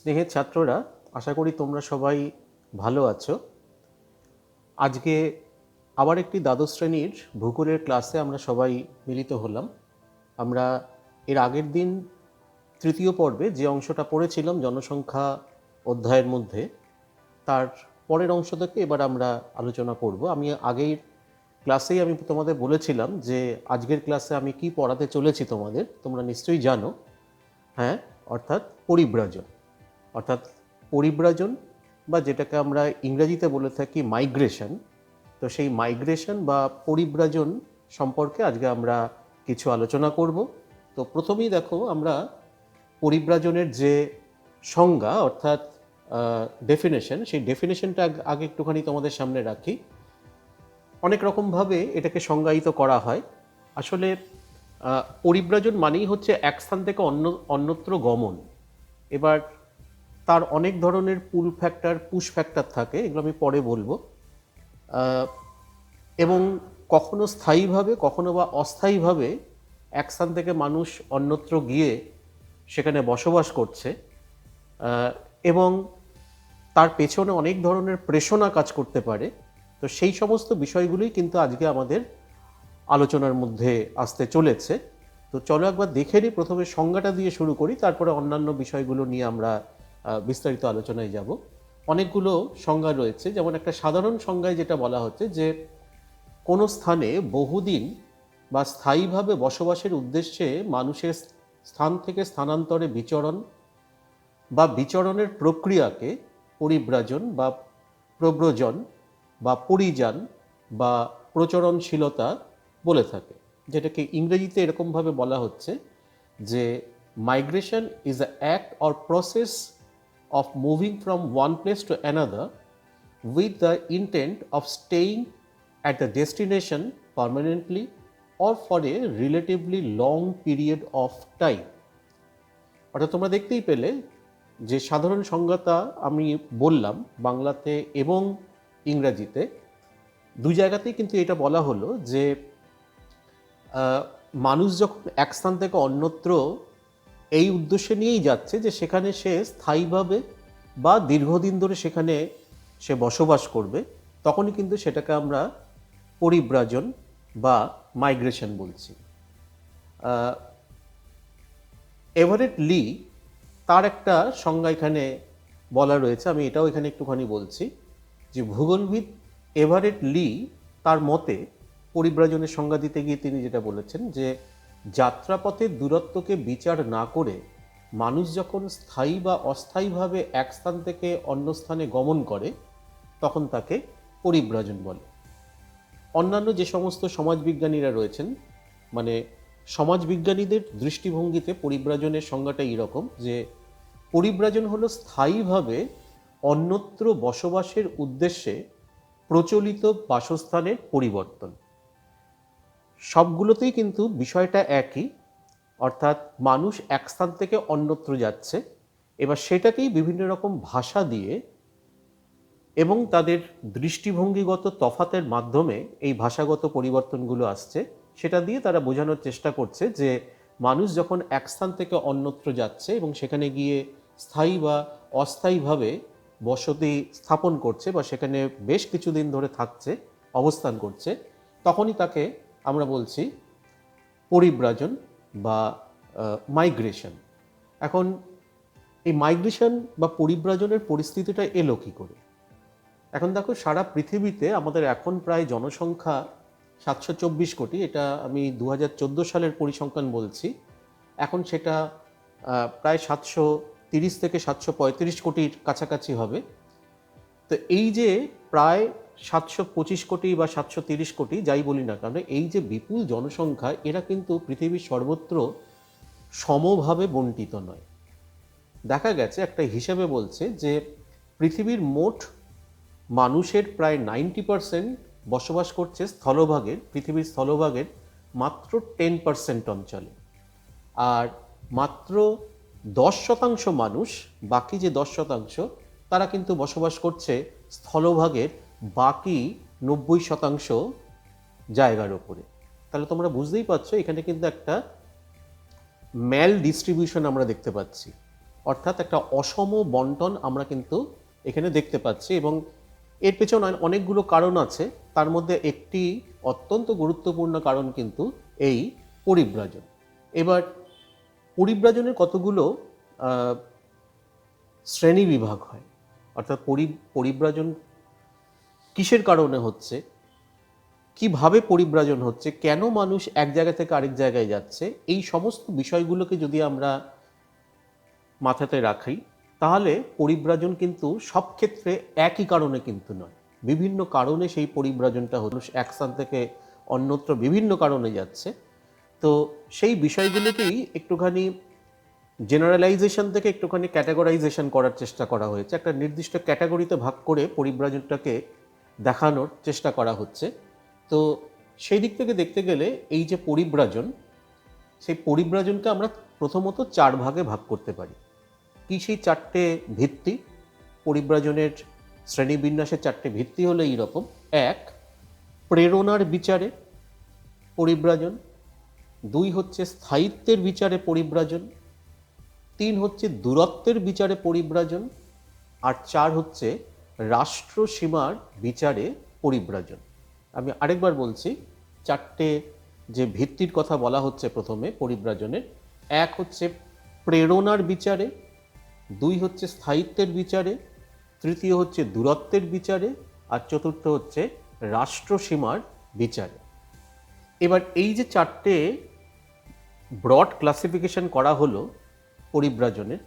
স্নেহের ছাত্ররা, আশা করি তোমরা সবাই ভালো আছো। আজকে আবার একটি দ্বাদশ শ্রেণীর ভূগোলের ক্লাসে আমরা সবাই মিলিত হলাম। আমরা এর আগের দিন তৃতীয় পর্বে যে অংশটা পড়েছিলাম জনসংখ্যা অধ্যায়ের মধ্যে, তার পরের অংশ থেকে এবার আমরা আলোচনা করব। আমি আগের ক্লাসেই আমি তোমাদের বলেছিলাম যে আজকের ক্লাসে আমি কি পড়াতে চলেছি তোমাদের, তোমরা নিশ্চয়ই জানো। হ্যাঁ, অর্থাৎ পরিব্রাজন। অর্থাৎ পরিব্রাজন বা যেটাকে আমরা ইংরেজিতে বলে থাকি মাইগ্রেশন। তো সেই মাইগ্রেশন বা পরিব্রাজন সম্পর্কে আজকে আমরা কিছু আলোচনা করব। তো প্রথমেই দেখো, আমরা পরিব্রাজনের যে সংজ্ঞা অর্থাৎ ডেফিনেশন, সেই ডেফিনেশনটা আগে একটুখানি তোমাদের সামনে রাখি। অনেক রকমভাবে এটাকে সংজ্ঞায়িত করা হয়। আসলে পরিব্রাজন মানেই হচ্ছে এক স্থান থেকে অন্যত্র গমন। এবার তার অনেক ধরনের পুল ফ্যাক্টর, পুশ ফ্যাক্টর থাকে, এগুলো আমি পরে বলবো। এবং কখনো স্থায়ীভাবে কখনো বা অস্থায়ীভাবে এক স্থান থেকে মানুষ অন্যত্র গিয়ে সেখানে বসবাস করছে, এবং তার পেছনে অনেক ধরনের প্রেষণা কাজ করতে পারে। তো সেই সমস্ত বিষয়গুলোই কিন্তু আজকে আমাদের আলোচনার মধ্যে আসতে চলেছে। তো চলো একবার দেখে নিই, প্রথমে সংজ্ঞাটা দিয়ে শুরু করি, তারপরে অন্যান্য বিষয়গুলো নিয়ে আমরা বিস্তারিত আলোচনায় যাব। অনেকগুলো সংজ্ঞা রয়েছে, যেমন একটা সাধারণ সংজ্ঞায় যেটা বলা হচ্ছে যে কোনো স্থানে বহুদিন বা স্থায়ীভাবে বসবাসের উদ্দেশ্যে মানুষের স্থান থেকে স্থানান্তরে বিচরণ বা বিচরণের প্রক্রিয়াকে পরিব্রাজন বা প্রব্রজন বা পরিযান বা প্রচরণশীলতা বলে থাকে, যেটাকে ইংরেজিতে এরকমভাবে বলা হচ্ছে যে migration is a act or process of moving from one place to another with the intent of staying at the destination permanently or for a relatively long period of time. অর্থাৎ তোমরা দেখতেই পেলে যে সাধারণ সংজ্ঞাটা আমি বললাম বাংলাতে এবং ইংরাজিতে, দুই জায়গাতেই কিন্তু এটা বলা হলো যে মানুষ যখন এক স্থান থেকে অন্যত্র এই উদ্দেশ্যে নিয়েই যাচ্ছে যে সেখানে সে স্থায়ীভাবে বা দীর্ঘদিন ধরে সেখানে সে বসবাস করবে, তখনই কিন্তু সেটাকে আমরা পরিব্রাজন বা মাইগ্রেশন বলছি। এভারেট লি তার একটা সংজ্ঞা এখানে বলা রয়েছে, আমি এটাও এখানে একটুখানি বলছি যে ভূগোলবিদ এভারেট লি তার মতে পরিব্রাজনের সংজ্ঞা দিতে গিয়ে তিনি যেটা বলেছেন যে যাত্রাপথের দূরত্বকে বিচার না করে মানুষ যখন স্থায়ী বা অস্থায়ীভাবে এক স্থান থেকে অন্য স্থানে গমন করে তখন তাকে পরিব্রাজন বলে। অন্যান্য যে সমস্ত সমাজবিজ্ঞানীরা রয়েছেন, মানে সমাজবিজ্ঞানীদের দৃষ্টিভঙ্গিতে পরিব্রাজনের সংজ্ঞাটা এইরকম যে পরিব্রাজন হলো স্থায়ীভাবে অন্যত্র বসবাসের উদ্দেশ্যে প্রচলিত বাসস্থানের পরিবর্তন। সবগুলোতেই কিন্তু বিষয়টা একই, অর্থাৎ মানুষ এক স্থান থেকে অন্যত্র যাচ্ছে, এবার সেটাকেই বিভিন্ন রকম ভাষা দিয়ে এবং তাদের দৃষ্টিভঙ্গিগত তফাতের মাধ্যমে এই ভাষাগত পরিবর্তনগুলো আসছে, সেটা দিয়ে তারা বোঝানোর চেষ্টা করছে যে মানুষ যখন এক স্থান থেকে অন্যত্র যাচ্ছে এবং সেখানে গিয়ে স্থায়ী বা অস্থায়ীভাবে বসতি স্থাপন করছে বা সেখানে বেশ কিছুদিন ধরে থাকছে, অবস্থান করছে, তখনই তাকে আমরা বলছি পরিব্রাজন বা মাইগ্রেশন। এখন এই মাইগ্রেশন বা পরিব্রাজনের পরিস্থিতিটা এলো কী করে? এখন দেখো, সারা পৃথিবীতে আমাদের এখন প্রায় জনসংখ্যা 724 কোটি, এটা আমি 2014 সালের পরিসংখ্যান বলছি। এখন সেটা প্রায় 730 থেকে 735 কোটির কাছাকাছি হবে। তো এই যে প্রায় 725 কোটি বা 730 কোটি যাই বলি না কেন, এই যে বিপুল জনসংখ্যা, এরা কিন্তু পৃথিবীর সর্বত্র সমভাবে বণ্টিত নয়। দেখা গেছে একটা হিসেবে বলছে যে পৃথিবীর মোট মানুষের প্রায় 90% বসবাস করছে স্থলভাগের, পৃথিবীর স্থলভাগের মাত্র 10% অঞ্চলে, আর মাত্র 10% মানুষ, বাকি যে 10% তারা কিন্তু বসবাস করছে স্থলভাগের বাকি 90% জায়গার ওপরে। তাহলে তোমরা বুঝতেই পারছো এখানে কিন্তু একটা ম্যাল ডিস্ট্রিবিউশন আমরা দেখতে পাচ্ছি। অর্থাৎ একটা অসম বন্টন আমরা কিন্তু এখানে দেখতে পাচ্ছি, এবং এর পেছনে অনেকগুলো কারণ আছে। তার মধ্যে একটি অত্যন্ত গুরুত্বপূর্ণ কারণ কিন্তু এই পরিব্রাজন। এবার পরিব্রাজনের কতগুলো শ্রেণী বিভাগ হয়, অর্থাৎ পরিব্রাজন কিসের কারণে হচ্ছে, কিভাবে পরিব্রাজন হচ্ছে, কেন মানুষ এক জায়গা থেকে আরেক জায়গায় যাচ্ছে, এই সমস্ত বিষয়গুলোকে যদি আমরা মাথাতে রাখি, তাহলে পরিব্রাজন কিন্তু সব ক্ষেত্রে একই কারণে কিন্তু নয়, বিভিন্ন কারণে সেই পরিব্রাজনটা হলো, এক স্থান থেকে অন্যত্র বিভিন্ন কারণে যাচ্ছে। তো সেই বিষয়গুলোকেই একটুখানি জেনারেলাইজেশন থেকে একটুখানি ক্যাটাগরাইজেশন করার চেষ্টা করা হয়েছে, একটা নির্দিষ্ট ক্যাটাগরিতে ভাগ করে পরিব্রাজনটাকে দেখানোর চেষ্টা করা হচ্ছে। তো সেই দিক থেকে দেখতে গেলে এই যে পরিব্রাজন, সেই পরিব্রাজনকে আমরা প্রথমত 4 ভাগে ভাগ করতে পারি। কি সেই 4টে ভিত্তি? পরিব্রাজনের শ্রেণীবিন্যাসের 4টে ভিত্তি হলো এইরকম: 1, প্রেরণার বিচারে পরিব্রাজন; 2 হচ্ছে স্থায়িত্বের বিচারে পরিব্রাজন; 3 হচ্ছে দূরত্বের বিচারে পরিব্রাজন; আর 4 হচ্ছে রাষ্ট্র সীমার বিচারে পরিব্রাজন। আমি আরেকবার বলছি, 4টে যে ভিত্তির কথা বলা হচ্ছে প্রথমে পরিব্রাজনের: 1 হচ্ছে প্রেরণার বিচারে, 2 হচ্ছে স্থায়িত্বের বিচারে, তৃতীয় হচ্ছে দূরত্বের বিচারে, আর চতুর্থ হচ্ছে রাষ্ট্র সীমার বিচারে। এবার এই যে 4টে ব্রড ক্লাসিফিকেশন করা হলো পরিব্রাজনের,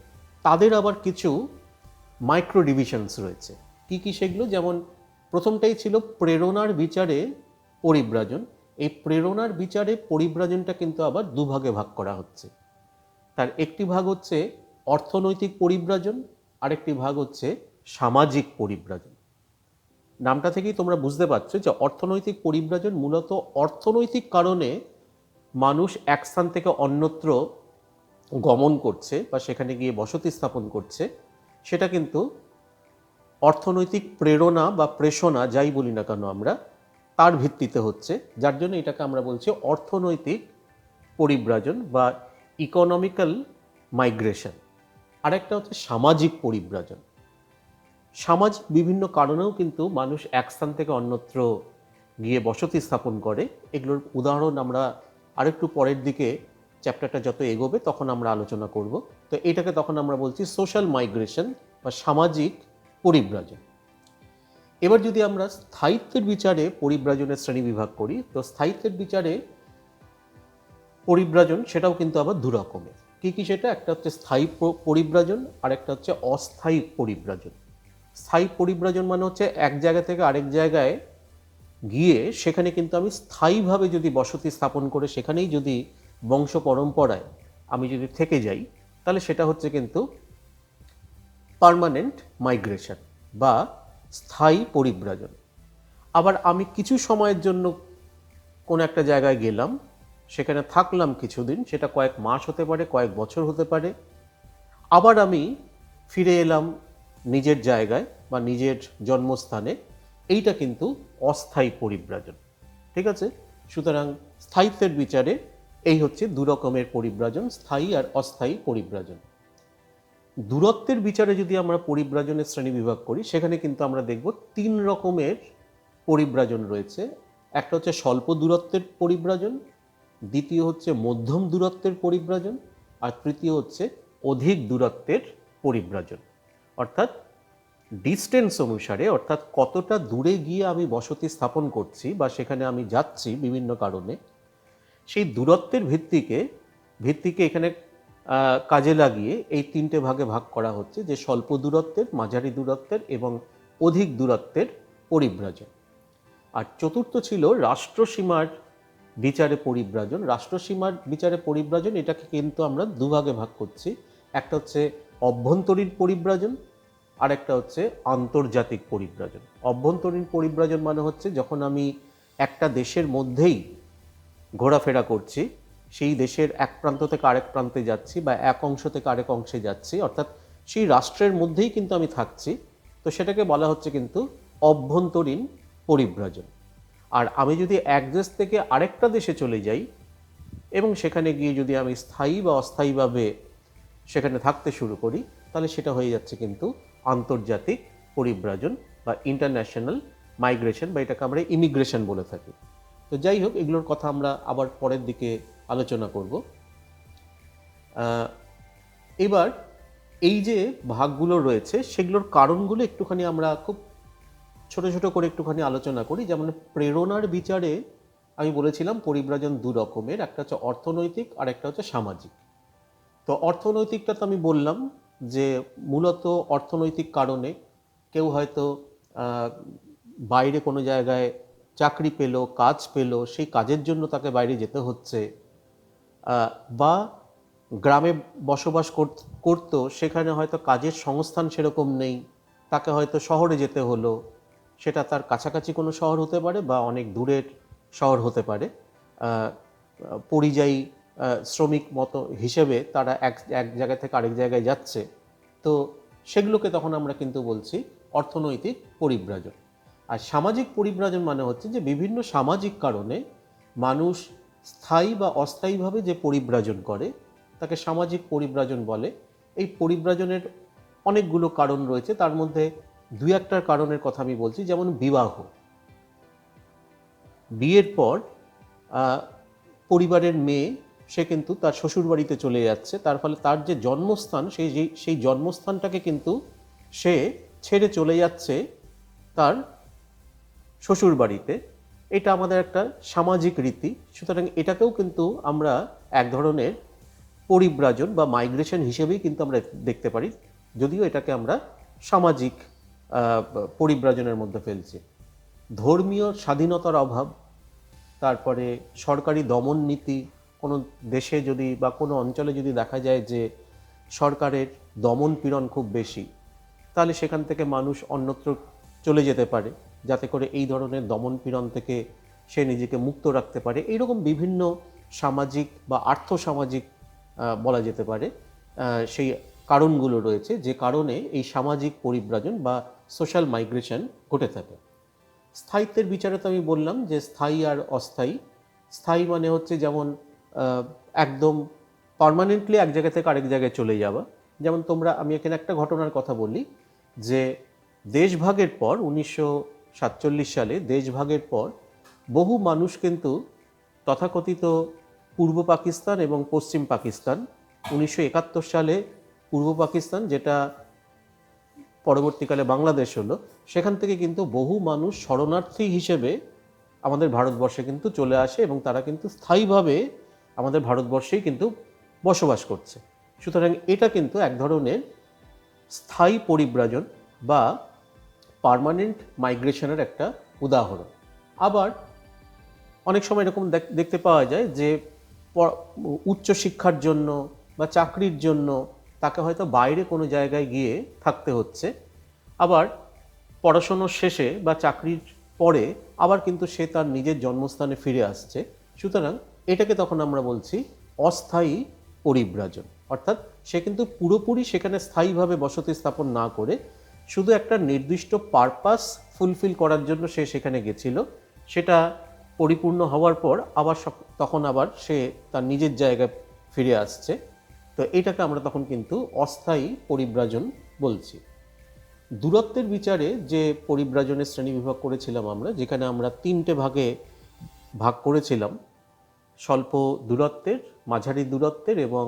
তাদের আবার কিছু মাইক্রো ডিভিশনস রয়েছে। কি কি সেগুলো? যেমন প্রথমটাই ছিল প্রেরণার বিচারে পরিব্রাজন। এই প্রেরণার বিচারে পরিব্রাজনটা কিন্তু আবার দুভাগে ভাগ করা হচ্ছে। তার একটি ভাগ হচ্ছে অর্থনৈতিক পরিব্রাজন, আরেকটি ভাগ হচ্ছে সামাজিক পরিব্রাজন। নামটা থেকেই তোমরা বুঝতে পারছো যে অর্থনৈতিক পরিব্রাজন মূলত অর্থনৈতিক কারণে মানুষ এক স্থান থেকে অন্যত্র গমন করছে বা সেখানে গিয়ে বসতি স্থাপন করছে, সেটা কিন্তু অর্থনৈতিক প্রেরণা বা প্রেষণা যাই বলি না কেন আমরা, তার ভিত্তিতে হচ্ছে, যার জন্য এটাকে আমরা বলছি অর্থনৈতিক পরিব্রাজন বা ইকোনমিক্যাল মাইগ্রেশন। আরেকটা হচ্ছে সামাজিক পরিব্রাজন। সামাজিক বিভিন্ন কারণেও কিন্তু মানুষ এক স্থান থেকে অন্যত্র গিয়ে বসতি স্থাপন করে। এগুলোর উদাহরণ আমরা আরেকটু পরের দিকে চ্যাপ্টারটা যত এগোবে তখন আমরা আলোচনা করব। তো এটাকে তখন আমরা বলছি সোশ্যাল মাইগ্রেশন বা সামাজিক পরিব্রাজন। এবার যদি আমরা স্থায়িত্বের বিচারে পরিব্রাজনের শ্রেণী বিভাগ করি, তো স্থায়িত্বের বিচারে পরিব্রাজন সেটাও কিন্তু আবার দু রকমের। কি কি সেটা? একটা হচ্ছে স্থায়ী পরিব্রাজন, আর একটা হচ্ছে অস্থায়ী পরিব্রাজন। স্থায়ী পরিব্রাজন মানে হচ্ছে এক জায়গা থেকে আরেক জায়গায় গিয়ে সেখানে কিন্তু আমি স্থায়ীভাবে যদি বসতি স্থাপন করে সেখানেই যদি বংশ পরম্পরায় আমি যদি থেকে যাই, তাহলে সেটা হচ্ছে কিন্তু পার্মানেন্ট মাইগ্রেশন বা স্থায়ী পরিব্রাজন। আবার আমি কিছু সময়ের জন্য কোনো একটা জায়গায় গেলাম, সেখানে থাকলাম কিছুদিন, সেটা কয়েক মাস হতে পারে, কয়েক বছর হতে পারে, আবার আমি ফিরে এলাম নিজের জায়গায় বা নিজের জন্মস্থানে, এইটা কিন্তু অস্থায়ী পরিব্রাজন। ঠিক আছে? সুতরাং স্থায়িত্বের বিচারে এই হচ্ছে দু রকমের পরিব্রাজন, স্থায়ী আর অস্থায়ী পরিব্রাজন। দূরত্বের বিচারে যদি আমরা পরিব্রাজনের শ্রেণী বিভাগ করি, সেখানে কিন্তু আমরা দেখব 3 রকমের পরিব্রাজন রয়েছে। একটা হচ্ছে স্বল্প দূরত্বের পরিব্রাজন, দ্বিতীয় হচ্ছে মধ্যম দূরত্বের পরিব্রাজন, আর তৃতীয় হচ্ছে অধিক দূরত্বের পরিব্রাজন। অর্থাৎ ডিস্টেন্স অনুসারে, অর্থাৎ কতটা দূরে গিয়ে আমি বসতি স্থাপন করছি বা সেখানে আমি যাচ্ছি বিভিন্ন কারণে, সেই দূরত্বের ভিত্তিকে এখানে কাজে লাগিয়ে এই 3টে ভাগে ভাগ করা হচ্ছে, যে স্বল্প দূরত্বের, মাঝারি দূরত্বের এবং অধিক দূরত্বের পরিব্রাজন। আর চতুর্থ ছিল রাষ্ট্রসীমার বিচারে পরিব্রাজন। রাষ্ট্রসীমার বিচারে পরিব্রাজন এটাকে কিন্তু আমরা দুভাগে ভাগ করছি। একটা হচ্ছে অভ্যন্তরীণ পরিব্রাজন, আর একটা হচ্ছে আন্তর্জাতিক পরিব্রাজন। অভ্যন্তরীণ পরিব্রাজন মানে হচ্ছে যখন আমি একটা দেশের মধ্যেই ঘোরাফেরা করছি, সেই দেশের এক প্রান্ত থেকে আরেক প্রান্তে যাচ্ছি বা এক অংশ থেকে আরেক অংশে যাচ্ছি, অর্থাৎ সেই রাষ্ট্রের মধ্যেই কিন্তু আমি থাকছি, তো সেটাকে বলা হচ্ছে কিন্তু অভ্যন্তরীণ পরিব্রাজন। আর আমি যদি এক দেশ থেকে আরেকটা দেশে চলে যাই এবং সেখানে গিয়ে যদি আমি স্থায়ী বা অস্থায়ীভাবে সেখানে থাকতে শুরু করি, তাহলে সেটা হয়ে যাচ্ছে কিন্তু আন্তর্জাতিক পরিব্রাজন বা ইন্টারন্যাশনাল মাইগ্রেশন, বা এটাকে আমরা ইমিগ্রেশন বলে থাকি। তো যাই হোক, এগুলোর কথা আমরা আবার পরের দিকে আলোচনা করব। এবার এই যে ভাগগুলো রয়েছে সেগুলোর কারণগুলো একটুখানি আমরা খুব ছোট ছোট করে একটুখানি আলোচনা করি। যেমন প্রেরণার বিচারে আমি বলেছিলাম পরিব্রাজন দু রকমের, একটা হচ্ছে অর্থনৈতিক আর একটা হচ্ছে সামাজিক। তো অর্থনৈতিকটা তো আমি বললাম যে মূলত অর্থনৈতিক কারণে কেউ হয়তো বাইরে কোনো জায়গায় চাকরি পেল, কাজ পেল, সেই কাজের জন্য তাকে বাইরে যেতে হচ্ছে, বা গ্রামে বসবাস করতো, সেখানে হয়তো কাজের সংস্থান সেরকম নেই, তাকে হয়তো শহরে যেতে হলো। সেটা তার কাছাকাছি কোনো শহর হতে পারে বা অনেক দূরের শহর হতে পারে। পরিযায়ী শ্রমিক মতো হিসেবে তারা এক জায়গা থেকে আরেক জায়গায় যাচ্ছে। তো সেগুলোকে তখন আমরা কিন্তু বলছি অর্থনৈতিক পরিব্রাজন। আর সামাজিক পরিব্রাজন মানে হচ্ছে যে বিভিন্ন সামাজিক কারণে মানুষ স্থায়ী বা অস্থায়ীভাবে যে পরিব্রাজন করে তাকে সামাজিক পরিব্রাজন বলে। এই পরিব্রাজনের অনেকগুলো কারণ রয়েছে, তার মধ্যে দুই একটার কারণের কথা আমি বলছি। যেমন বিবাহ, বিয়ের পর পরিবারের মেয়ে সে কিন্তু তার শ্বশুরবাড়িতে চলে যাচ্ছে, তার ফলে তার যে জন্মস্থান সেই জন্মস্থানটাকে কিন্তু সে ছেড়ে চলে যাচ্ছে তার শ্বশুরবাড়িতে। এটা আমাদের একটা সামাজিক রীতি, সুতরাং এটাকেও কিন্তু আমরা এক ধরনের পরিব্রাজন বা মাইগ্রেশন হিসেবেই কিন্তু আমরা দেখতে পারি, যদিও এটাকে আমরা সামাজিক পরিব্রাজনের মধ্যে ফেলছি। ধর্মীয় স্বাধীনতার অভাব, তারপরে সরকারি দমন নীতি, কোনো দেশে যদি বা কোনো অঞ্চলে যদি দেখা যায় যে সরকারের দমন পীড়ন খুব বেশি, তাহলে সেখান থেকে মানুষ অন্যত্র চলে যেতে পারে, যাতে করে এই ধরনের দমন পীড়ন থেকে সে নিজেকে মুক্ত রাখতে পারে। এইরকম বিভিন্ন সামাজিক বা আর্থসামাজিক বলা যেতে পারে সেই কারণগুলো রয়েছে, যে কারণে এই সামাজিক পরিব্রাজন বা সোশ্যাল মাইগ্রেশন ঘটে থাকে। স্থায়িত্বের বিচারে তো আমি বললাম যে স্থায়ী আর অস্থায়ী। স্থায়ী মানে হচ্ছে যেমন একদম পার্মানেন্টলি এক জায়গা থেকে আরেক জায়গায় চলে যাওয়া। যেমন আমি এখানে একটা ঘটনার কথা বলি, যে দেশভাগের পর 1947 সালে দেশভাগের পর বহু মানুষ কিন্তু তথাকথিত পূর্ব পাকিস্তান এবং পশ্চিম পাকিস্তান, 1971 সালে পূর্ব পাকিস্তান, যেটা পরবর্তীকালে বাংলাদেশ হলো, সেখান থেকে কিন্তু বহু মানুষ শরণার্থী হিসেবে আমাদের ভারতবর্ষে কিন্তু চলে আসে এবং তারা কিন্তু স্থায়ীভাবে আমাদের ভারতবর্ষেই কিন্তু বসবাস করছে। সুতরাং এটা কিন্তু এক ধরনের স্থায়ী পরিব্রাজন বা পার্মানেন্ট মাইগ্রেশনের একটা উদাহরণ। আবার অনেক সময় এরকম দেখতে পাওয়া যায় যে উচ্চশিক্ষার জন্য বা চাকরির জন্য তাকে হয়তো বাইরে কোনো জায়গায় গিয়ে থাকতে হচ্ছে, আবার পড়াশোনার শেষে বা চাকরির পরে আবার কিন্তু সে তার নিজের জন্মস্থানে ফিরে আসছে। সুতরাং এটাকে তখন আমরা বলছি অস্থায়ী পরিব্রাজন। অর্থাৎ সে কিন্তু পুরোপুরি সেখানে স্থায়ীভাবে বসতি স্থাপন না করে শুধু একটা নির্দিষ্ট পারপাস ফুলফিল করার জন্য সে সেখানে গেছিল, সেটা পরিপূর্ণ হওয়ার পর তখন আবার সে তার নিজের জায়গায় ফিরে আসছে। তো এটাকে আমরা তখন কিন্তু অস্থায়ী পরিব্রাজন বলছি। দূরত্বের বিচারে যে পরিব্রাজনের শ্রেণী বিভাগ করেছিলাম আমরা, যেখানে আমরা 3টে ভাগে ভাগ করেছিলাম, স্বল্প দূরত্বের, মাঝারি দূরত্বের এবং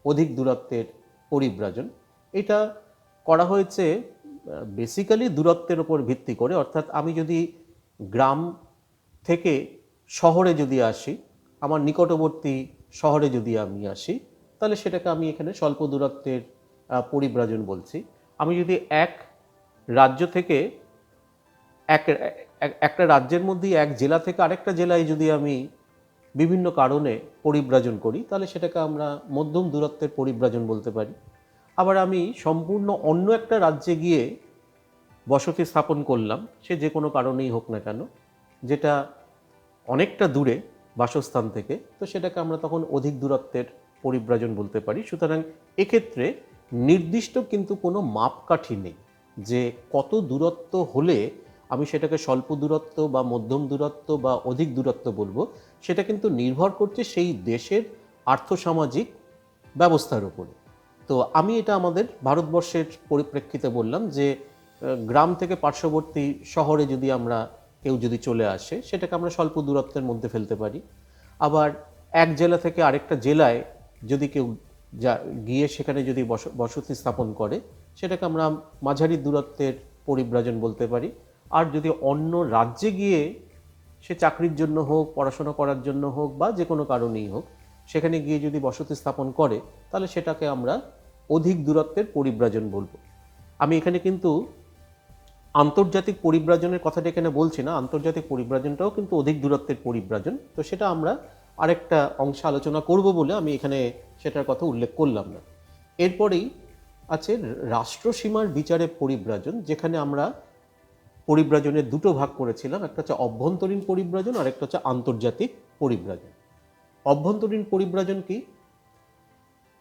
অধিক দূরত্বের পরিব্রাজন। এটা করা হয়েছে বেসিক্যালি দূরত্বের উপর ভিত্তি করে। অর্থাৎ আমি যদি গ্রাম থেকে শহরে যদি আসি, আমার নিকটবর্তী শহরে যদি আমি আসি, তাহলে সেটাকে আমি এখানে স্বল্প দূরত্বের পরিব্রাজন বলছি। আমি যদি এক রাজ্য থেকে একটা রাজ্যের মধ্যেই এক জেলা থেকে আরেকটা জেলায় যদি আমি বিভিন্ন কারণে পরিব্রাজন করি, তাহলে সেটাকে আমরা মধ্যম দূরত্বের পরিব্রাজন বলতে পারি। আবার আমি সম্পূর্ণ অন্য একটা রাজ্যে গিয়ে বসতি স্থাপন করলাম, সে যে কোনো কারণেই হোক না কেন, যেটা অনেকটা দূরে বাসস্থান থেকে, তো সেটাকে আমরা তখন অধিক দূরত্বের পরিব্রাজন বলতে পারি। সুতরাং এক্ষেত্রে নির্দিষ্ট কিন্তু কোনো মাপকাঠি নেই যে কত দূরত্ব হলে আমি সেটাকে স্বল্প দূরত্ব বা মধ্যম দূরত্ব বা অধিক দূরত্ব বলবো। সেটা কিন্তু নির্ভর করছে সেই দেশের আর্থসামাজিক ব্যবস্থার উপরে। তো আমি এটা আমাদের ভারতবর্ষের পরিপ্রেক্ষিতে বললাম যে গ্রাম থেকে পার্শ্ববর্তী শহরে যদি আমরা কেউ যদি চলে আসে সেটাকে আমরা স্বল্প দূরত্বের মধ্যে ফেলতে পারি। আবার এক জেলা থেকে আরেকটা জেলায় যদি কেউ গিয়ে সেখানে যদি বসতি স্থাপন করে সেটাকে আমরা মাঝারি দূরত্বের পরিব্রাজন বলতে পারি। আর যদি অন্য রাজ্যে গিয়ে সে চাকরির জন্য হোক, পড়াশোনা করার জন্য হোক বা যে কোনো কারণেই হোক, সেখানে গিয়ে যদি বসতি স্থাপন করে তাহলে সেটাকে আমরা অধিক দূরত্বের পরিব্রাজন বলবো। আমি এখানে কিন্তু আন্তর্জাতিক পরিব্রাজনের কথাটা এখানে বলছি না, আন্তর্জাতিক পরিব্রাজনটাও কিন্তু অধিক দূরত্বের পরিব্রাজন। তো সেটা আমরা আরেকটা অংশে আলোচনা করব বলে আমি এখানে সেটার কথা উল্লেখ করলাম না। এরপরেই আছে রাষ্ট্রসীমার বিচারে পরিব্রাজন, যেখানে আমরা পরিব্রাজনের দুটো ভাগ করেছিলাম, একটা হচ্ছে অভ্যন্তরীণ পরিব্রাজন আর একটা হচ্ছে আন্তর্জাতিক পরিব্রাজন। অভ্যন্তরীণ পরিব্রাজন কি?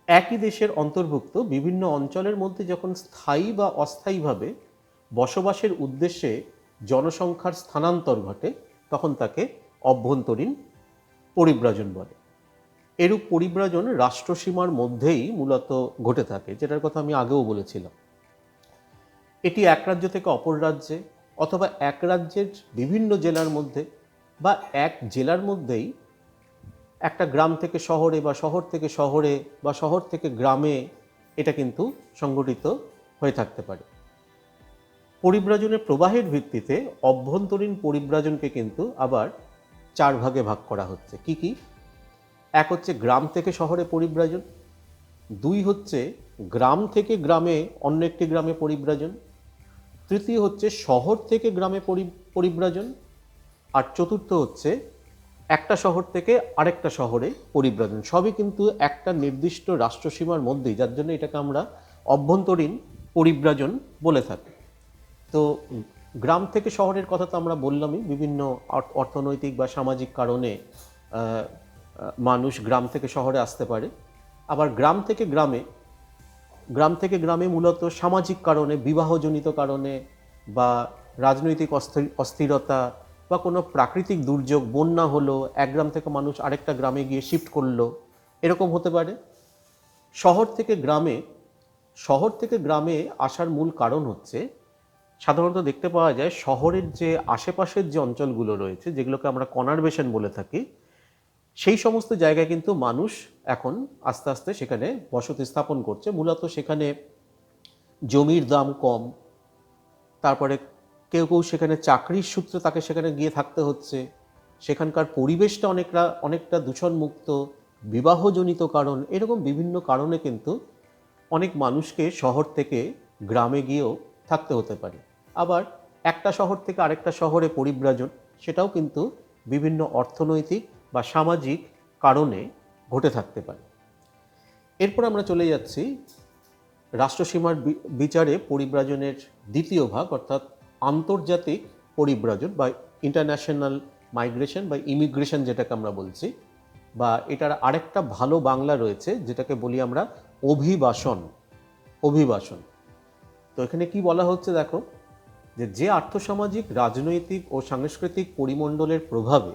একই দেশের অন্তর্ভুক্ত বিভিন্ন অঞ্চলের মধ্যে যখন স্থায়ী বা অস্থায়ীভাবে বসবাসের উদ্দেশ্যে জনসংখ্যার স্থানান্তর ঘটে তখন তাকে অভ্যন্তরীণ পরিব্রাজন বলে। এরূপ পরিব্রাজন রাষ্ট্রসীমার মধ্যেই মূলত ঘটে থাকে, যেটার কথা আমি আগেও বলেছিলাম। এটি এক রাজ্য থেকে অপর রাজ্যে অথবা এক রাজ্যের বিভিন্ন জেলার মধ্যে বা এক জেলার মধ্যেই একটা গ্রাম থেকে শহরে বা শহর থেকে শহরে বা শহর থেকে গ্রামে এটা কিন্তু সংগঠিত হয়ে থাকতে পারে। পরিব্রাজনের প্রবাহের ভিত্তিতে অভ্যন্তরীণ পরিব্রাজনকে কিন্তু আবার 4 ভাগে ভাগ করা হচ্ছে। কি কি? এক হচ্ছে গ্রাম থেকে শহরে পরিব্রাজন, 2 হচ্ছে গ্রাম থেকে গ্রামে অন্য একটি গ্রামে পরিব্রাজন, তৃতীয় হচ্ছে শহর থেকে গ্রামে পরিব্রাজন, আর চতুর্থ হচ্ছে একটা শহর থেকে আরেকটা শহরে পরিব্রাজন। সবই কিন্তু একটা নির্দিষ্ট রাষ্ট্রসীমার মধ্যেই, যার জন্য এটাকে আমরা অভ্যন্তরীণ পরিব্রাজন বলে থাকি। তো গ্রাম থেকে শহরের কথা তো আমরা বললামই, বিভিন্ন অর্থনৈতিক বা সামাজিক কারণে মানুষ গ্রাম থেকে শহরে আসতে পারে। আবার গ্রাম থেকে গ্রামে মূলত সামাজিক কারণে, বিবাহজনিত কারণে বা রাজনৈতিক অস্থিরতা বা কোনো প্রাকৃতিক দুর্যোগ, বন্যা হলো, এক গ্রাম থেকে মানুষ আরেকটা গ্রামে গিয়ে শিফট করলো, এরকম হতে পারে। শহর থেকে গ্রামে আসার মূল কারণ হচ্ছে সাধারণত দেখতে পাওয়া যায় শহরের যে আশেপাশের যে অঞ্চলগুলো রয়েছে, যেগুলোকে আমরা কনারভেশন বলে থাকি, সেই সমস্ত জায়গায় কিন্তু মানুষ এখন আস্তে আস্তে সেখানে বসতি স্থাপন করছে। মূলত সেখানে জমির দাম কম, তারপরে কেউ কেউ সেখানে চাকরির সূত্রে তাকে সেখানে গিয়ে থাকতে হচ্ছে, সেখানকার পরিবেশটা অনেকটা দূষণমুক্ত, বিবাহজনিত কারণ, এরকম বিভিন্ন কারণে কিন্তু অনেক মানুষকে শহর থেকে গ্রামে গিয়েও থাকতে হতে পারে। আবার একটা শহর থেকে আরেকটা শহরে পরিব্রাজন, সেটাও কিন্তু বিভিন্ন অর্থনৈতিক বা সামাজিক কারণে ঘটে থাকতে পারে। এরপর আমরা চলে যাচ্ছি রাষ্ট্রসীমার বিচারে পরিব্রাজনের দ্বিতীয় ভাগ, অর্থাৎ আন্তর্জাতিক পরিব্রাজন বা ইন্টারন্যাশনাল মাইগ্রেশন বা ইমিগ্রেশন যেটাকে আমরা বলছি, বা এটার আরেকটা ভালো বাংলা রয়েছে যেটাকে বলি আমরা অভিবাসন। তো এখানে কি বলা হচ্ছে দেখো, যে আর্থসামাজিক, রাজনৈতিক ও সাংস্কৃতিক পরিমণ্ডলের প্রভাবে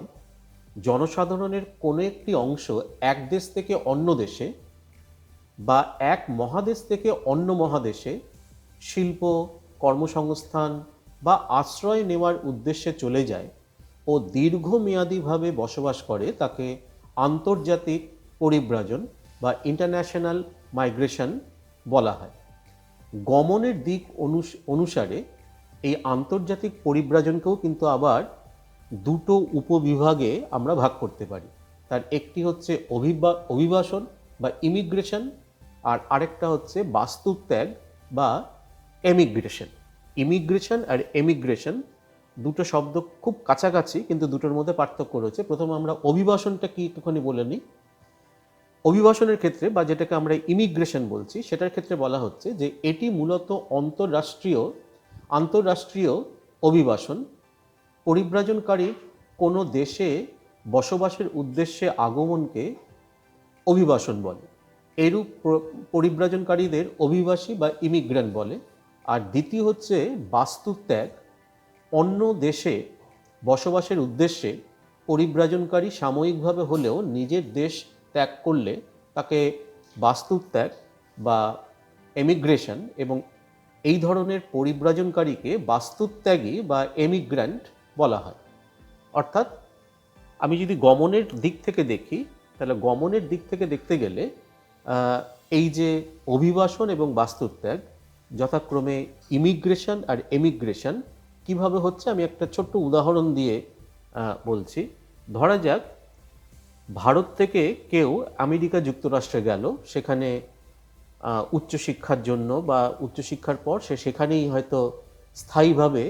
জনসাধারণের কোনো একটি অংশ এক দেশ থেকে অন্য দেশে বা এক মহাদেশ থেকে অন্য মহাদেশে শিল্প, কর্মসংস্থান বা আশ্রয় নেওয়ার উদ্দেশ্যে চলে যায় ও দীর্ঘমেয়াদীভাবে বসবাস করে তাকে আন্তর্জাতিক পরিব্রাজন বা ইন্টারন্যাশনাল মাইগ্রেশন বলা হয়। গমনের দিক অনুসারে এই আন্তর্জাতিক পরিব্রাজনকেও কিন্তু আবার দুটো উপবিভাগে আমরা ভাগ করতে পারি। তার একটি হচ্ছে অভিবাসন বা ইমিগ্রেশন, আর আরেকটা হচ্ছে বাস্তুত্যাগ বা এমিগ্রেশন। ইমিগ্রেশন আর এমিগ্রেশন দুটো শব্দ খুব কাছাকাছি, কিন্তু দুটোর মধ্যে পার্থক্য রয়েছে। প্রথমে আমরা অভিবাসনটা কি একটুখানি বলে নিই। অভিবাসনের ক্ষেত্রে বা যেটাকে আমরা ইমিগ্রেশন বলছি, সেটার ক্ষেত্রে বলা হচ্ছে যে এটি মূলত আন্তঃরাষ্ট্রীয় অভিবাসন। পরিব্রাজনকারীর কোনো দেশে বসবাসের উদ্দেশ্যে আগমনকে অভিবাসন বলে। এরূপ পরিব্রাজনকারীদের অভিবাসী বা ইমিগ্রেন্ট বলে। আর দ্বিতীয় হচ্ছে বাস্তুত্যাগ। অন্য দেশে বসবাসের উদ্দেশ্যে পরিব্রাজনকারী সাময়িকভাবে হলেও নিজের দেশ ত্যাগ করলে তাকে বাস্তুত্যাগ বা এমিগ্রেশন এবং এই ধরনের পরিব্রাজনকারীকে বাস্তুত্যাগী বা এমিগ্র্যান্ট বলা হয়। অর্থাৎ আমি যদি গমনের দিক থেকে দেখি, তাহলে গমনের দিক থেকে দেখতে গেলে এই যে অভিবাসন এবং বাস্তুত্যাগ যথাক্রমে ইমিগ্রেশন আর এমিগ্রেশন কিভাবে হচ্ছে আমি একটা ছোট্ট উদাহরণ দিয়ে বলছি। ধরা যাক ভারত থেকে কেউ আমেরিকা যুক্তরাষ্ট্রে গেল, সেখানে উচ্চশিক্ষার জন্য বা উচ্চশিক্ষার পর সে সেখানেই হয়তো স্থায়ীভাবে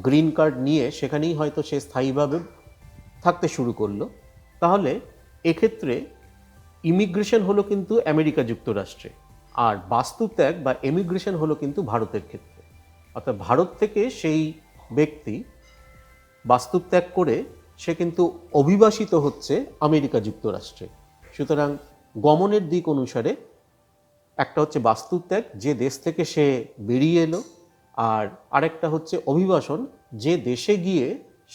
গ্রিন কার্ড নিয়ে সেখানেই হয়তো সে স্থায়ীভাবে থাকতে শুরু করলো। তাহলে এক্ষেত্রে ইমিগ্রেশন হলো কিন্তু আমেরিকা যুক্তরাষ্ট্রে, আর বাস্তুত্যাগ বা এমিগ্রেশন হলো কিন্তু ভারতের ক্ষেত্রে। অর্থাৎ ভারত থেকে সেই ব্যক্তি বাস্তুত্যাগ করে সে কিন্তু অভিবাসিত হচ্ছে আমেরিকা যুক্তরাষ্ট্রে। সুতরাং গমনের দিক অনুসারে একটা হচ্ছে বাস্তুত্যাগ, যে দেশ থেকে সে বেরিয়ে এলো, আর আরেকটা হচ্ছে অভিবাসন, যে দেশে গিয়ে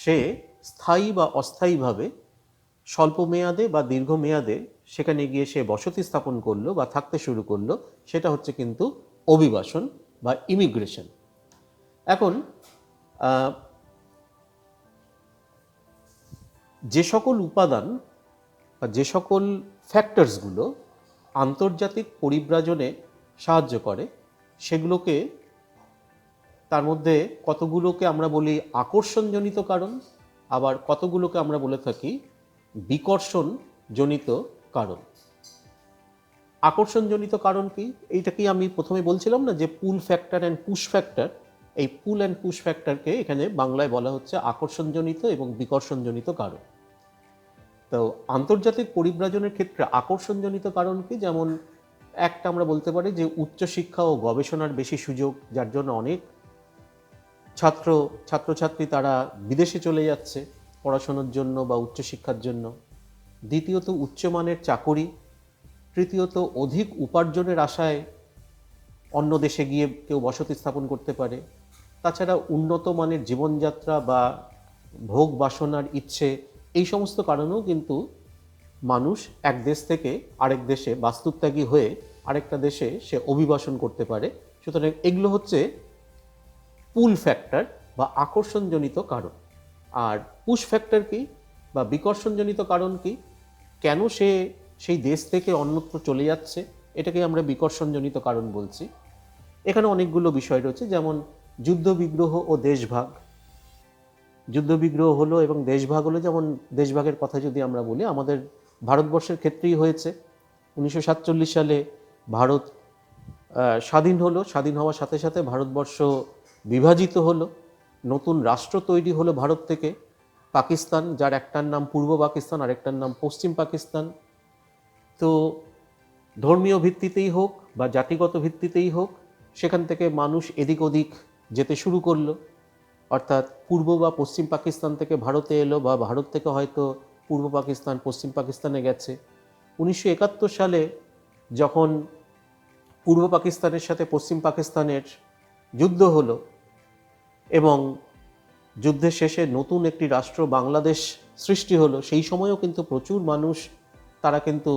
সে স্থায়ী বা অস্থায়ীভাবে স্বল্প মেয়াদে বা দীর্ঘমেয়াদে সেখানে গিয়ে সে বসতি স্থাপন করলো বা থাকতে শুরু করলো, সেটা হচ্ছে কিন্তু অভিবাসন বা ইমিগ্রেশন। এখন যে সকল উপাদান বা যে সকল ফ্যাক্টরসগুলো আন্তর্জাতিক পরিব্রাজনে সাহায্য করে, সেগুলোকে তার মধ্যে কতগুলোকে আমরা বলি আকর্ষণজনিত কারণ, আবার কতগুলোকে আমরা বলে থাকি বিকর্ষণজনিত কারণ। আকর্ষণজনিত কারণ কি? এইটাকেই আমি প্রথমে বলছিলাম না যে পুল ফ্যাক্টর অ্যান্ড পুশ ফ্যাক্টর। এই পুল অ্যান্ড পুশ ফ্যাক্টরকে এখানে বাংলায় বলা হচ্ছে আকর্ষণজনিত এবং বিকর্ষণজনিত কারণ। তো আন্তর্জাতিক পরিব্রাজনের ক্ষেত্রে আকর্ষণজনিত কারণ কি? যেমন একটা আমরা বলতে পারি যে উচ্চশিক্ষা ও গবেষণার বেশি সুযোগ, যার জন্য অনেক ছাত্রছাত্রী তারা বিদেশে চলে যাচ্ছে পড়াশোনার জন্য বা উচ্চশিক্ষার জন্য। দ্বিতীয়ত উচ্চমানের চাকরি। তৃতীয়ত অধিক উপার্জনের আশায় অন্য দেশে গিয়ে কেউ বসতি স্থাপন করতে পারে। তাছাড়া উন্নত মানের জীবনযাত্রা বা ভোগ বাসনার ইচ্ছে, এই সমস্ত কারণেও কিন্তু মানুষ এক দেশ থেকে আরেক দেশে বাস্তুত্যাগী হয়ে আরেকটা দেশে সে অভিবাসন করতে পারে। সুতরাং এগুলো হচ্ছে পুল ফ্যাক্টর বা আকর্ষণজনিত কারণ। আর পুশ ফ্যাক্টর কি বা বিকর্ষণজনিত কারণ কি? কেন সে সেই দেশ থেকে অন্যত্র চলে যাচ্ছে, এটাকে আমরা বিকর্ষণজনিত কারণ বলছি। এখানে অনেকগুলো বিষয় রয়েছে, যেমন যুদ্ধবিগ্রহ ও দেশভাগ। যুদ্ধবিগ্রহ হলো এবং দেশভাগ হলো, যেমন দেশভাগের কথা যদি আমরা বলি, আমাদের ভারতবর্ষের ক্ষেত্রেই হয়েছে। 1947 সালে ভারত স্বাধীন হলো। স্বাধীন হওয়ার সাথে সাথে ভারতবর্ষ বিভাজিত হলো, নতুন রাষ্ট্র তৈরি হলো ভারত থেকে, পাকিস্তান, যার একটার নাম পূর্ব পাকিস্তান আর একটার নাম পশ্চিম পাকিস্তান। তো ধর্মীয় ভিত্তিতেই হোক বা জাতিগত ভিত্তিতেই হোক, সেখান থেকে মানুষ এদিক ওদিক যেতে শুরু করলো। অর্থাৎ পূর্ব বা পশ্চিম পাকিস্তান থেকে ভারতে এলো, বা ভারত থেকে হয়তো পূর্ব পাকিস্তান পশ্চিম পাকিস্তানে গেছে। 1971 সালে যখন পূর্ব পাকিস্তানের সাথে পশ্চিম পাকিস্তানের যুদ্ধ হলো এবং যুদ্ধের শেষে নতুন একটি রাষ্ট্র বাংলাদেশ সৃষ্টি হলো, সেই সময়ও কিন্তু প্রচুর মানুষ তারা কিন্তু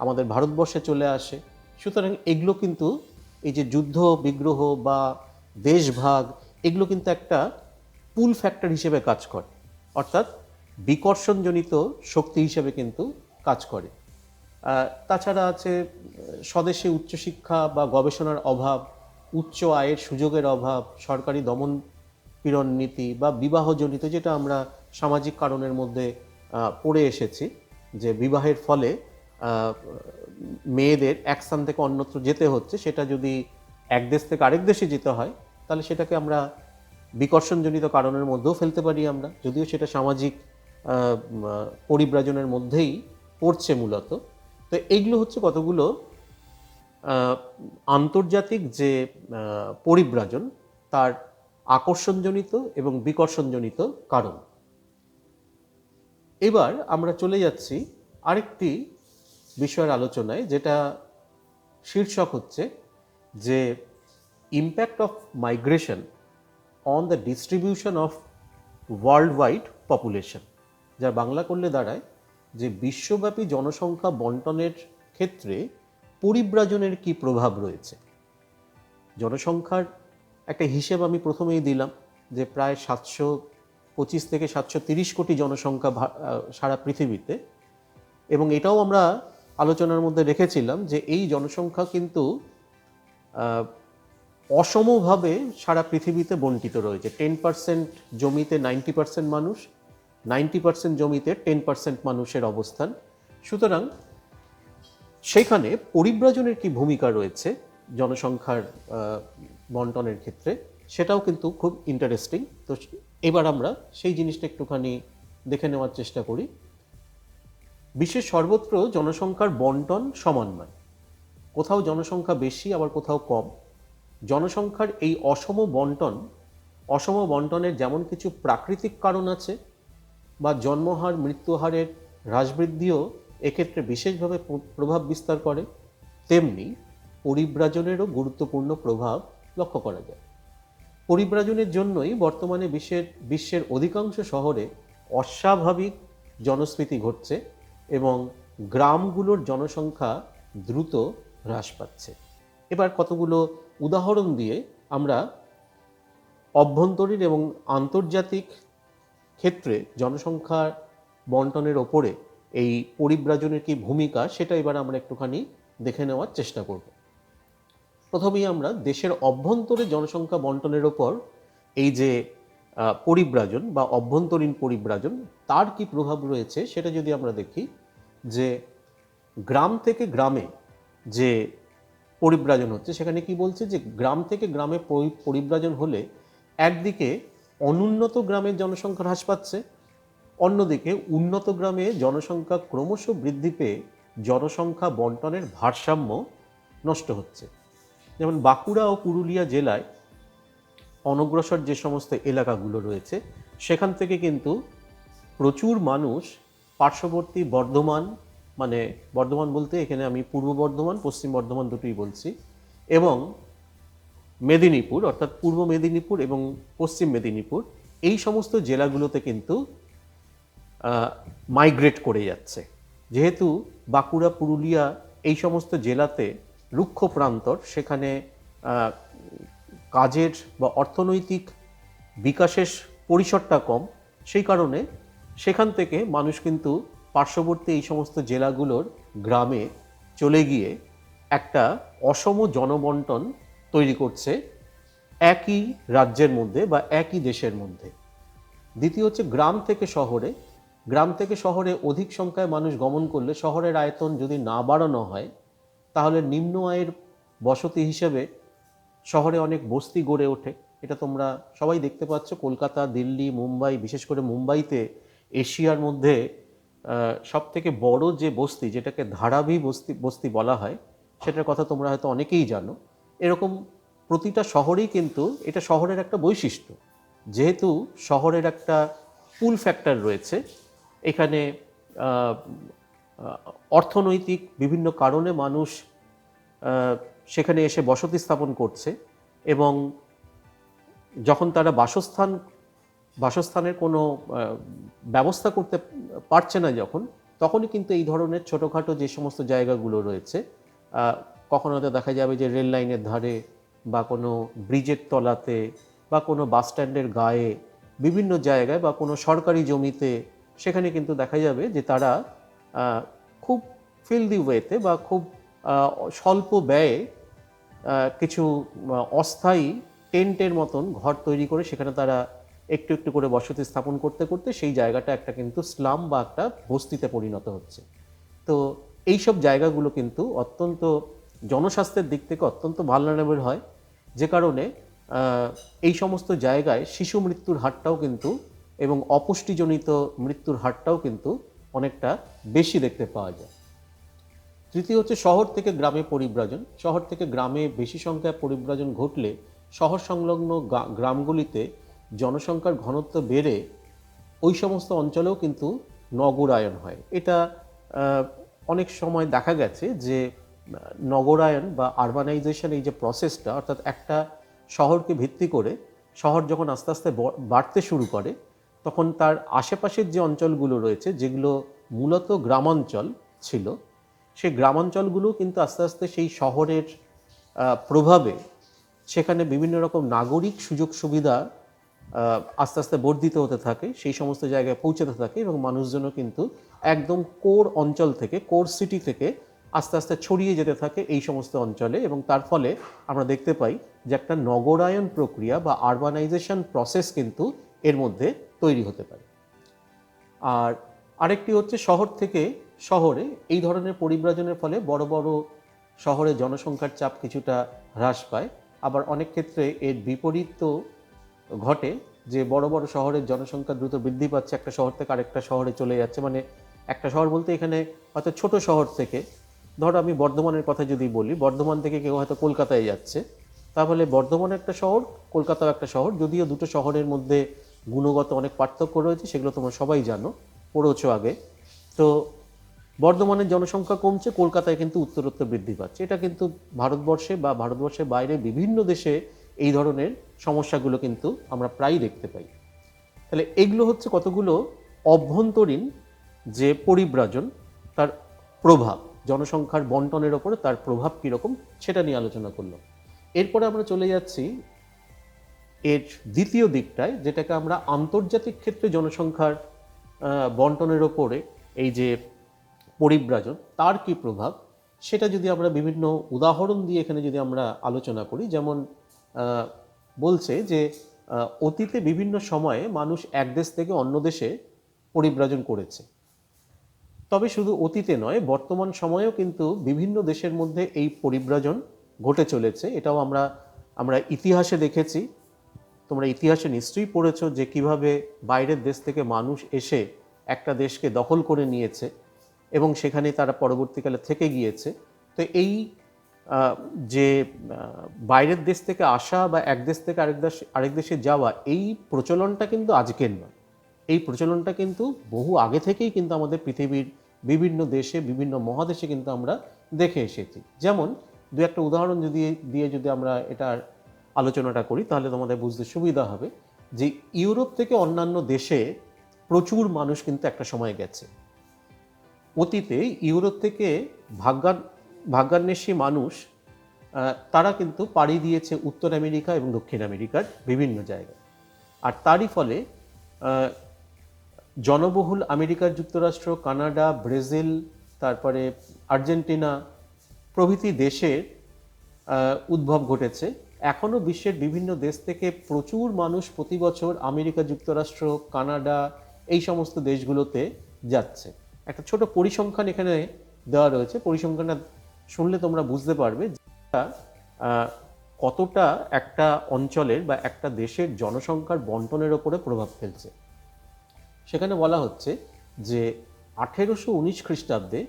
আমাদের ভারতবর্ষে চলে আসে। সুতরাং এগুলো কিন্তু এই যে যুদ্ধ বিগ্রহ বা দেশভাগ, এগুলো কিন্তু একটা পুল ফ্যাক্টর হিসেবে কাজ করে, অর্থাৎ বিকর্ষণজনিত শক্তি হিসেবে কিন্তু কাজ করে। তাছাড়া আছে স্বদেশে উচ্চশিক্ষা বা গবেষণার অভাব, উচ্চ আয়ের সুযোগের অভাব, সরকারি দমন পীড়ন নীতি বা বিবাহজনিত, যেটা আমরা সামাজিক কারণের মধ্যে পড়ে এসেছি, যে বিবাহের ফলে মেয়েদের এক স্থান থেকে অন্যত্র যেতে হচ্ছে, সেটা যদি এক দেশ থেকে আরেক দেশে যেতে হয় তাহলে সেটাকে আমরা বিকর্ষণজনিত কারণের মধ্যেও ফেলতে পারি আমরা, যদিও সেটা সামাজিক পরিব্রাজনের মধ্যেই পড়ছে মূলত। তো এইগুলো হচ্ছে কতগুলো আন্তর্জাতিক যে পরিব্রাজন, তার আকর্ষণজনিত এবং বিকর্ষণজনিত কারণ। এবার আমরা চলে যাচ্ছি আরেকটি বিষয়ের আলোচনায়, যেটা শীর্ষক হচ্ছে যে impact of migration on the distribution of world wide population, যার বাংলা করলে দাঁড়ায় যে বিশ্বব্যাপী জনসংখ্যা বন্টনের ক্ষেত্রে পরিব্রাজনের কি প্রভাব রয়েছে। জনসংখ্যার একটা হিসেব আমি প্রথমেই দিলাম যে প্রায় 725 থেকে 730 কোটি জনসংখ্যা সারা পৃথিবীতে, এবং এটাও আমরা আলোচনার মধ্যে রেখেছিলাম যে এই জনসংখ্যা কিন্তু অসমভাবে সারা পৃথিবীতে বণ্টিত রয়েছে। 10% জমিতে 90% মানুষ, 90% জমিতে 10% মানুষের অবস্থান। সুতরাং সেখানে পরিব্রাজনের কি ভূমিকা রয়েছে জনসংখ্যার বন্টনের ক্ষেত্রে, সেটাও কিন্তু খুব ইন্টারেস্টিং। তো এবার আমরা সেই জিনিসটা একটুখানি দেখে নেওয়ার চেষ্টা করি। বিশ্বের সর্বত্র জনসংখ্যার বন্টন সমান নয়, কোথাও জনসংখ্যা বেশি আবার কোথাও কম। জনসংখ্যার এই অসম বন্টনের যেমন কিছু প্রাকৃতিক কারণ আছে, বা জন্মহার মৃত্যুহারের হ্রাসবৃদ্ধিও এক্ষেত্রে বিশেষভাবে প্রভাব বিস্তার করে, তেমনি পরিব্রাজনেরও গুরুত্বপূর্ণ প্রভাব লক্ষ্য করা যায়। পরিব্রাজনের জন্যই বর্তমানে বিশ্বের অধিকাংশ শহরে অস্বাভাবিক জনস্ফীতি ঘটছে এবং গ্রামগুলোর জনসংখ্যা দ্রুত হ্রাস পাচ্ছে। এবার কতগুলো উদাহরণ দিয়ে আমরা অভ্যন্তরীণ এবং আন্তর্জাতিক ক্ষেত্রে জনসংখ্যা বন্টনের ওপরে এই পরিব্রাজনের কি ভূমিকা, সেটা এবার আমরা একটুখানি দেখে নেওয়ার চেষ্টা করব। প্রথমেই আমরা দেশের অভ্যন্তরে জনসংখ্যা বন্টনের ওপর এই যে পরিব্রাজন বা অভ্যন্তরীণ পরিব্রাজন, তার কি প্রভাব রয়েছে সেটা যদি আমরা দেখি, যে গ্রাম থেকে গ্রামে যে পরিব্রাজন হচ্ছে, সেখানে কি বলছে যে গ্রাম থেকে গ্রামে পরিব্রাজন হলে একদিকে অনুন্নত গ্রামের জনসংখ্যা হ্রাস পাচ্ছে, অন্যদিকে উন্নত গ্রামে জনসংখ্যা ক্রমশ বৃদ্ধি পেয়ে জনসংখ্যা বন্টনের ভারসাম্য নষ্ট হচ্ছে। যেমন বাঁকুড়া ও পুরুলিয়া জেলায় অনগ্রসর যে সমস্ত এলাকাগুলো রয়েছে, সেখান থেকে কিন্তু প্রচুর মানুষ পার্শ্ববর্তী বর্ধমান, মানে বর্ধমান বলতে এখানে আমি পূর্ব বর্ধমান পশ্চিম বর্ধমান দুটোই বলছি, এবং মেদিনীপুর অর্থাৎ পূর্ব মেদিনীপুর এবং পশ্চিম মেদিনীপুর, এই সমস্ত জেলাগুলোতে কিন্তু মাইগ্রেট করে যাচ্ছে। যেহেতু বাঁকুড়া পুরুলিয়া এই সমস্ত জেলাতে রুক্ষ প্রান্তর, সেখানে কাজের বা অর্থনৈতিক বিকাশের পরিসরটা কম, সেই কারণে সেখান থেকে মানুষ কিন্তু পার্শ্ববর্তী এই সমস্ত জেলাগুলোর গ্রামে চলে গিয়ে একটা অসম জনবন্টন তৈরি করছে একই রাজ্যের মধ্যে বা একই দেশের মধ্যে। দ্বিতীয় হচ্ছে গ্রাম থেকে শহরে অধিক সংখ্যায় মানুষ গমন করলে শহরের আয়তন যদি না বাড়ানো হয়, তাহলে নিম্ন আয়ের বসতি হিসেবে শহরে অনেক বস্তি গড়ে ওঠে। এটা তোমরা সবাই দেখতে পাচ্ছ, কলকাতা, দিল্লি, মুম্বাই, বিশেষ করে মুম্বাইতে এশিয়ার মধ্যে সব থেকে বড় যে বস্তি, যেটাকে ধারাবি বস্তি বলা হয়, সেটার কথা তোমরা হয়তো অনেকেই জানো। এরকম প্রতিটা শহরেই কিন্তু এটা শহরের একটা বৈশিষ্ট্য, যেহেতু শহরের একটা পুল ফ্যাক্টর রয়েছে, এখানে অর্থনৈতিক বিভিন্ন কারণে মানুষ সেখানে এসে বসতি স্থাপন করছে, এবং যখন তারা বাসস্থানের কোনো ব্যবস্থা করতে পারছে না, তখনই কিন্তু এই ধরনের ছোটোখাটো যে সমস্ত জায়গাগুলো রয়েছে, কখনো হয়তো দেখা যাবে যে রেল লাইনের ধারে বা কোনো ব্রিজের তলাতে বা কোনো বাস স্ট্যান্ডের গায়ে, বিভিন্ন জায়গায় বা কোনো সরকারি জমিতে, সেখানে কিন্তু দেখা যাবে যে তারা খুব ফিল্দি ওয়েতে বা খুব স্বল্প ব্যয়ে কিছু অস্থায়ী টেন্টের মতন ঘর তৈরি করে সেখানে তারা একটু একটু করে বসতি স্থাপন করতে করতে সেই জায়গাটা একটা কিন্তু স্লাম বা একটা বস্তিতে পরিণত হচ্ছে। তো এই সব জায়গাগুলো কিন্তু অত্যন্ত জনস্বাস্থ্যের দিক থেকে অত্যন্ত ভালনারেবল হয়, যে কারণে এই সমস্ত জায়গায় শিশু মৃত্যুর হারটাও কিন্তু এবং অপুষ্টিজনিত মৃত্যুর হারটাও কিন্তু অনেকটা বেশি দেখতে পাওয়া যায়। তৃতীয় হচ্ছে শহর থেকে গ্রামে পরিব্রাজন। শহর থেকে গ্রামে বেশি সংখ্যায় পরিব্রাজন ঘটলে শহর সংলগ্ন গ্রামগুলিতে জনসংখ্যার ঘনত্ব বেড়ে ওই সমস্ত অঞ্চলেও কিন্তু নগরায়ন হয়। এটা অনেক সময় দেখা গেছে যে নগরায়ন বা আরবানাইজেশন, এই যে প্রসেসটা, অর্থাৎ একটা শহরকে ভিত্তি করে শহর যখন আস্তে আস্তে বাড়তে শুরু করে, তখন তার আশেপাশের যে অঞ্চলগুলো রয়েছে, যেগুলো মূলত গ্রামাঞ্চল ছিল, সেই গ্রামাঞ্চলগুলো কিন্তু আস্তে আস্তে সেই শহরের প্রভাবে সেখানে বিভিন্ন রকম নাগরিক সুযোগ সুবিধা আস্তে আস্তে বর্ধিত হতে থাকে, সেই সমস্ত জায়গায় পৌঁছাতে থাকে এবং মানুষজনও কিন্তু একদম কোর অঞ্চল থেকে, কোর সিটি থেকে আস্তে আস্তে ছড়িয়ে যেতে থাকে এই সমস্ত অঞ্চলে, এবং তার ফলে আমরা দেখতে পাই যে একটা নগরায়ন প্রক্রিয়া বা আরবানাইজেশন প্রসেস কিন্তু এর মধ্যে তৈরি হতে পারে। আর আরেকটি হচ্ছে শহর থেকে শহরে এই ধরনের পরিব্রাজনের ফলে বড় বড় শহরে জনসংখ্যার চাপ কিছুটা হ্রাস পায়। আবার অনেক ক্ষেত্রে এর বিপরীত ঘটে, যে বড় বড় শহরের জনসংখ্যা দ্রুত বৃদ্ধি পাচ্ছে, একটা শহর থেকে আরেকটা শহরে চলে যাচ্ছে। মানে একটা শহর বলতে এখানে হয়তো ছোট শহর থেকে, ধরো আমি বর্ধমানের কথা যদি বলি, বর্ধমান থেকে কেউ হয়তো কলকাতায় যাচ্ছে, তাহলে বর্ধমান একটা শহর, কলকাতাও একটা শহর, যদিও দুটো শহরের মধ্যে গুণগত অনেক পার্থক্য রয়েছে, সেগুলো তোমরা সবাই জানো, পড়েছো আগে। তো বর্ধমানের জনসংখ্যা কমছে, কলকাতায় কিন্তু উত্তরোত্তর বৃদ্ধি পাচ্ছে। এটা কিন্তু ভারতবর্ষে বা ভারতবর্ষের বাইরে বিভিন্ন দেশে এই ধরনের সমস্যাগুলো কিন্তু আমরা প্রায়ই দেখতে পাই। তাহলে এগুলো হচ্ছে কতগুলো অভ্যন্তরীণ যে পরিব্রাজন, তার প্রভাব, জনসংখ্যার বন্টনের ওপরে তার প্রভাব কীরকম সেটা নিয়ে আলোচনা করলাম। এরপরে আমরা চলে যাচ্ছি এর দ্বিতীয় দিকটায়, যেটাকে আমরা আন্তর্জাতিক ক্ষেত্রে জনসংখ্যার বন্টনের ওপরে এই যে পরিব্রাজন তার কি প্রভাব, সেটা যদি আমরা বিভিন্ন উদাহরণ দিয়ে এখানে যদি আমরা আলোচনা করি। যেমন বলছে যে অতীতে বিভিন্ন সময়ে মানুষ এক দেশ থেকে অন্য দেশে পরিব্রাজন করেছে, তবে শুধু অতীতে নয়, বর্তমান সময়েও কিন্তু বিভিন্ন দেশের মধ্যে এই পরিব্রাজন ঘটে চলেছে। এটাও আমরা ইতিহাসে দেখেছি। তোমরা ইতিহাসে নিশ্চয়ই পড়েছো যে কিভাবে বাইরের দেশ থেকে মানুষ এসে একটা দেশকে দখল করে নিয়েছে এবং সেখানে তারা পরবর্তীকালে থেকে গিয়েছে। তো এই যে বাইরের দেশ থেকে আসা বা এক দেশ থেকে আরেক দেশে যাওয়া, এই প্রচলনটা কিন্তু আজকের নয়। এই প্রচলনটা কিন্তু বহু আগে থেকেই কিন্তু আমাদের পৃথিবীর বিভিন্ন দেশে, বিভিন্ন মহাদেশে কিন্তু আমরা দেখে এসেছি। যেমন দু একটা উদাহরণ দিয়ে আমরা এটার আলোচনাটা করি, তাহলে তোমাদের বুঝতে সুবিধা হবে। যে ইউরোপ থেকে অন্যান্য দেশে প্রচুর মানুষ কিন্তু একটা সময় গেছে। অতীতে ইউরোপ থেকে ভাগ্যান্বেষী মানুষ তারা কিন্তু পাড়ি দিয়েছে উত্তর আমেরিকা এবং দক্ষিণ আমেরিকার বিভিন্ন জায়গায়। আর তারই ফলে জনবহুল আমেরিকা যুক্তরাষ্ট্র, কানাডা, ব্রাজিল, তারপরে আর্জেন্টিনা প্রভৃতি দেশের উদ্ভব ঘটেছে। এখনও বিশ্বের বিভিন্ন দেশ থেকে প্রচুর মানুষ প্রতি বছর আমেরিকা যুক্তরাষ্ট্র, কানাডা এই সমস্ত দেশগুলোতে যাচ্ছে। একটা ছোট পরিসংখ্যান এখানে দেওয়া রয়েছে, পরিসংখ্যানটা শুনলে তোমরা বুঝতে পারবে কতটা একটা অঞ্চলের বা একটা দেশের জনসংখ্যার বন্টনের ওপরে প্রভাব ফেলছে। সেখানে বলা হচ্ছে যে 1819 খ্রিস্টাব্দে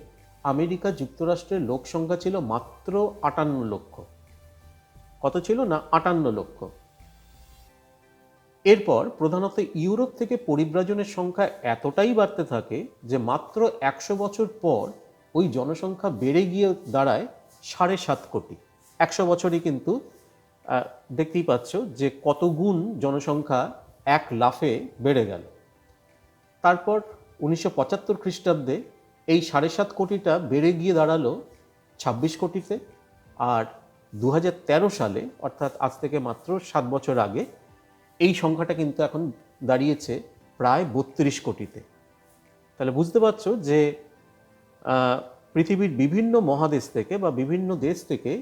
আমেরিকা যুক্তরাষ্ট্রের লোক সংখ্যা ছিল মাত্র 58 লক্ষ। কত ছিল না? 58 লক্ষ। এরপর প্রধানত ইউরোপ থেকে পরিব্রাজনের সংখ্যা এতটাই বাড়তে থাকে যে মাত্র 100 বছর পর ওই জনসংখ্যা বেড়ে গিয়ে দাঁড়ায় 7.5 কোটি। 100 বছরই কিন্তু দেখতেই পাচ্ছ যে কত গুণ জনসংখ্যা এক লাফে বেড়ে গেল। তারপর 1975 খ্রিস্টাব্দে এই 7.5 কোটিটা বেড়ে গিয়ে দাঁড়ালো 26 কোটিতে। আর 2013 সালে, অর্থাৎ আজ থেকে মাত্র 7 বছর আগে, এই সংখ্যাটা কিন্তু এখন দাঁড়িয়েছে প্রায় 32 কোটিতে। তাহলে বুঝতে পারছো যে পৃথিবীর বিভিন্ন মহাদেশ থেকে বা বিভিন্ন দেশ থেকে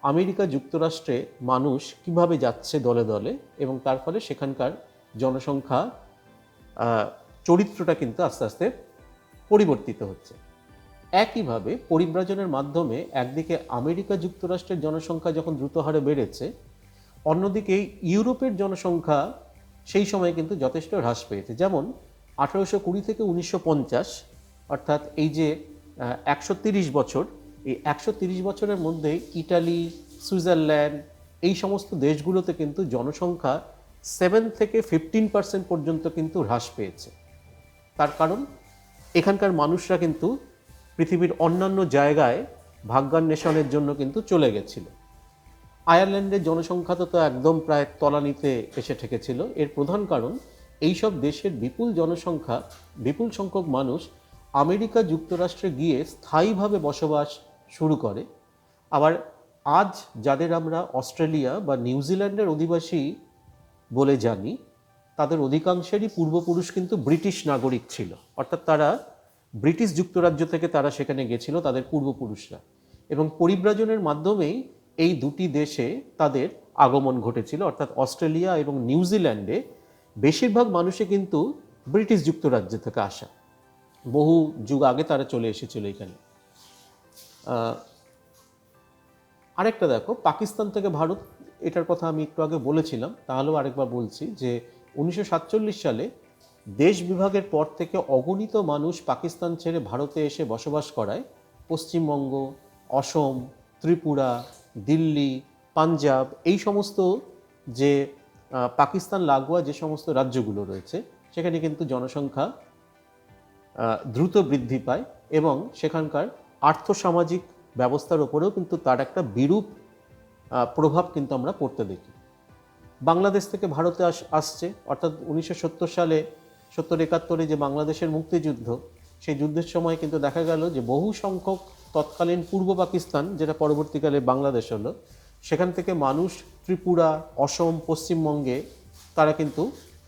আমেরিকা যুক্তরাষ্ট্রে মানুষ কিভাবে যাচ্ছে দলে দলে, এবং তার ফলে সেখানকার জনসংখ্যা চরিত্রটা কিন্তু আস্তে আস্তে পরিবর্তিত হচ্ছে। একইভাবে পরিব্রাজনের মাধ্যমে একদিকে আমেরিকা যুক্তরাষ্ট্রের জনসংখ্যা যখন দ্রুত হারে বেড়েছে, অন্যদিকে ইউরোপের জনসংখ্যা সেই সময় কিন্তু যথেষ্ট হ্রাস পেয়েছে। যেমন 1820 থেকে 1950, অর্থাৎ এই যে 130 বছর, এই 130 বছরের মধ্যে ইটালি, সুইজারল্যান্ড এই সমস্ত দেশগুলোতে কিন্তু জনসংখ্যা 7 থেকে 15% পর্যন্ত কিন্তু হ্রাস পেয়েছে। তার কারণ এখানকার মানুষরা কিন্তু পৃথিবীর অন্যান্য জায়গায় ভাগ্যান্বেষণের জন্য কিন্তু চলে গেছিল। আয়ারল্যান্ডের জনসংখ্যা তো একদম প্রায় তলানিতে এসে ঠেকেছিল। এর প্রধান কারণ এইসব দেশের বিপুল জনসংখ্যা, বিপুল সংখ্যক মানুষ আমেরিকা যুক্তরাষ্ট্রে গিয়ে স্থায়ীভাবে বসবাস শুরু করে। আবার আজ যাদের আমরা অস্ট্রেলিয়া বা নিউজিল্যান্ডের অধিবাসী বলে জানি, তাদের অধিকাংশেরই পূর্বপুরুষ কিন্তু ব্রিটিশ নাগরিক ছিল, অর্থাৎ তারা ব্রিটিশ যুক্তরাজ্য থেকে তারা সেখানে গেছিল, তাদের পূর্বপুরুষরা। এবং পরিব্রাজনের মাধ্যমেই এই দুটি দেশে তাদের আগমন ঘটেছিল, অর্থাৎ অস্ট্রেলিয়া এবং নিউজিল্যান্ডে বেশিরভাগ মানুষই কিন্তু ব্রিটিশ যুক্তরাজ্য থেকে আসা, বহু যুগ আগে তারা চলে এসেছিল এখানে। আরেকটা দেখো, পাকিস্তান থেকে ভারত, এটার কথা আমি একটু আগে বলেছিলাম, তাহলেও আরেকবার বলছি যে 1947 সালে দেশ বিভাগের পর থেকে অগণিত মানুষ পাকিস্তান ছেড়ে ভারতে এসে বসবাস করায় পশ্চিমবঙ্গ, অসম, ত্রিপুরা, দিল্লি, পাঞ্জাব, এই সমস্ত যে পাকিস্তান লাগোয়া যে সমস্ত রাজ্যগুলো রয়েছে সেখানে কিন্তু জনসংখ্যা দ্রুত বৃদ্ধি পায় এবং সেখানকার আর্থসামাজিক ব্যবস্থার ওপরেও কিন্তু তার একটা বিরূপ প্রভাব কিন্তু আমরা পড়তে দেখি। বাংলাদেশ থেকে ভারতে আসছে, অর্থাৎ 1970 সালে 70-71 যে বাংলাদেশের মুক্তিযুদ্ধ, সেই যুদ্ধের সময় কিন্তু দেখা গেল যে বহু সংখ্যক তৎকালীন পূর্ব পাকিস্তান, যেটা পরবর্তীকালে বাংলাদেশ হলো, সেখান থেকে মানুষ ত্রিপুরা, অসম, পশ্চিমবঙ্গে তারা কিন্তু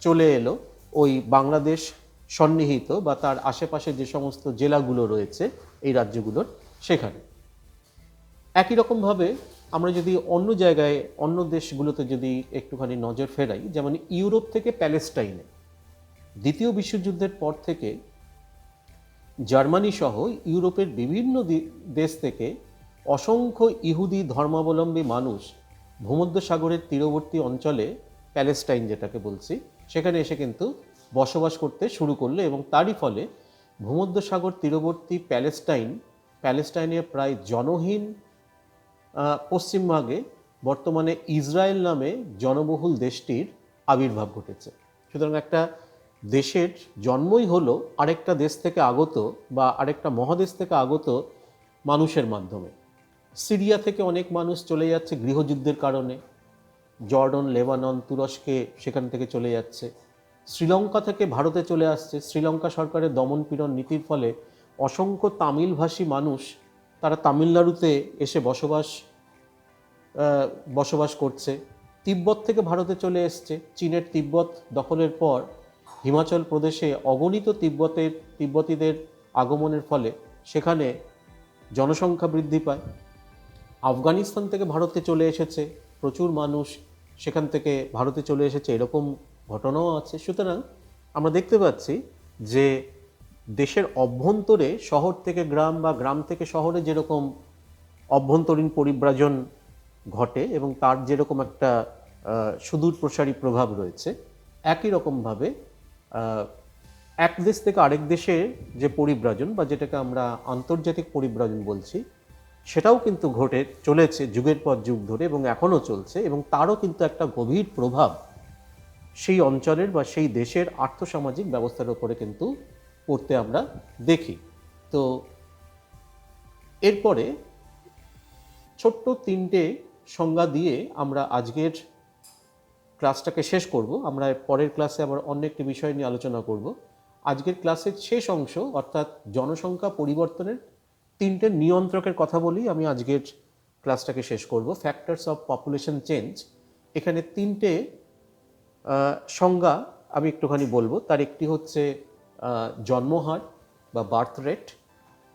চলে এলো ওই বাংলাদেশ সন্নিহিত বা তার আশেপাশে যে সমস্ত জেলাগুলো রয়েছে এই রাজ্যগুলোর, সেখানে। একই রকমভাবে আমরা যদি অন্য জায়গায়, অন্য দেশগুলোতে যদি একটুখানি নজর ফেরাই, যেমন ইউরোপ থেকে প্যালেস্টাইনে দ্বিতীয় বিশ্বযুদ্ধের পর থেকে জার্মানি সহ ইউরোপের বিভিন্ন দেশ থেকে অসংখ্য ইহুদি ধর্মাবলম্বী মানুষ ভূমধ্যসাগরের তীরবর্তী অঞ্চলে, প্যালেস্টাইন যেটাকে বলছি, সেখানে এসে কিন্তু বসবাস করতে শুরু করলো এবং তারই ফলে ভূমধ্যসাগর তীরবর্তী প্যালেস্টাইনের প্রায় জনহীন পশ্চিমভাগে বর্তমানে ইসরায়েল নামে জনবহুল দেশটির আবির্ভাব ঘটেছে। সুতরাং একটা দেশের জন্মই হলো আরেকটা দেশ থেকে আগত বা আরেকটা মহাদেশ থেকে আগত মানুষের মাধ্যমে। সিরিয়া থেকে অনেক মানুষ চলে যাচ্ছে গৃহযুদ্ধের কারণে, জর্ডন, লেবানন, তুরস্কে সেখান থেকে চলে যাচ্ছে। শ্রীলঙ্কা থেকে ভারতে চলে আসছে, শ্রীলঙ্কা সরকারের দমনপীড়ন নীতির ফলে অসংখ্য তামিলভাষী মানুষ তারা তামিলনাড়ুতে এসে বসবাস করছে। তিব্বত থেকে ভারতে চলে এসছে, চীনের তিব্বত দখলের পর হিমাচল প্রদেশে অগণিত তিব্বতীদের আগমনের ফলে সেখানে জনসংখ্যা বৃদ্ধি পায়। আফগানিস্তান থেকে ভারতে চলে এসেছে প্রচুর মানুষ, সেখান থেকে ভারতে চলে এসেছে, এরকম ঘটনাও আছে। সুতরাং আমরা দেখতে পাচ্ছি যে দেশের অভ্যন্তরে শহর থেকে গ্রাম বা গ্রাম থেকে শহরে যেরকম অভ্যন্তরীণ পরিব্রাজন ঘটে এবং তার যেরকম একটা সুদূর প্রসারী প্রভাব রয়েছে, একই রকমভাবে এক দেশ থেকে আরেক দেশে যে পরিব্রাজন বা যেটাকে আমরা আন্তর্জাতিক পরিব্রাজন বলছি, সেটাও কিন্তু ঘটে চলেছে যুগের পর যুগ ধরে এবং এখনও চলছে, এবং তারও কিন্তু একটা গভীর প্রভাব সেই অঞ্চলের বা সেই দেশের আর্থসামাজিক ব্যবস্থার উপরে কিন্তু পড়তে আমরা দেখি। তো এরপরে ছোট্ট তিনটে সংজ্ঞা দিয়ে আমরা আজকের ক্লাসটাকে শেষ করব। আমরা পরের ক্লাসে আবার অন্য একটি বিষয় নিয়ে আলোচনা করব। আজকের ক্লাসের শেষ অংশ, অর্থাৎ জনসংখ্যা পরিবর্তনের তিনটে নিয়ন্ত্রকের কথা বলি আমি আজকের ক্লাসটাকে শেষ করব। ফ্যাক্টরস অফ পপুলেশন চেঞ্জ, এখানে তিনটে সংজ্ঞা আমি একটুখানি বলবো। তার একটি হচ্ছে জন্মহার বা বার্থ রেট,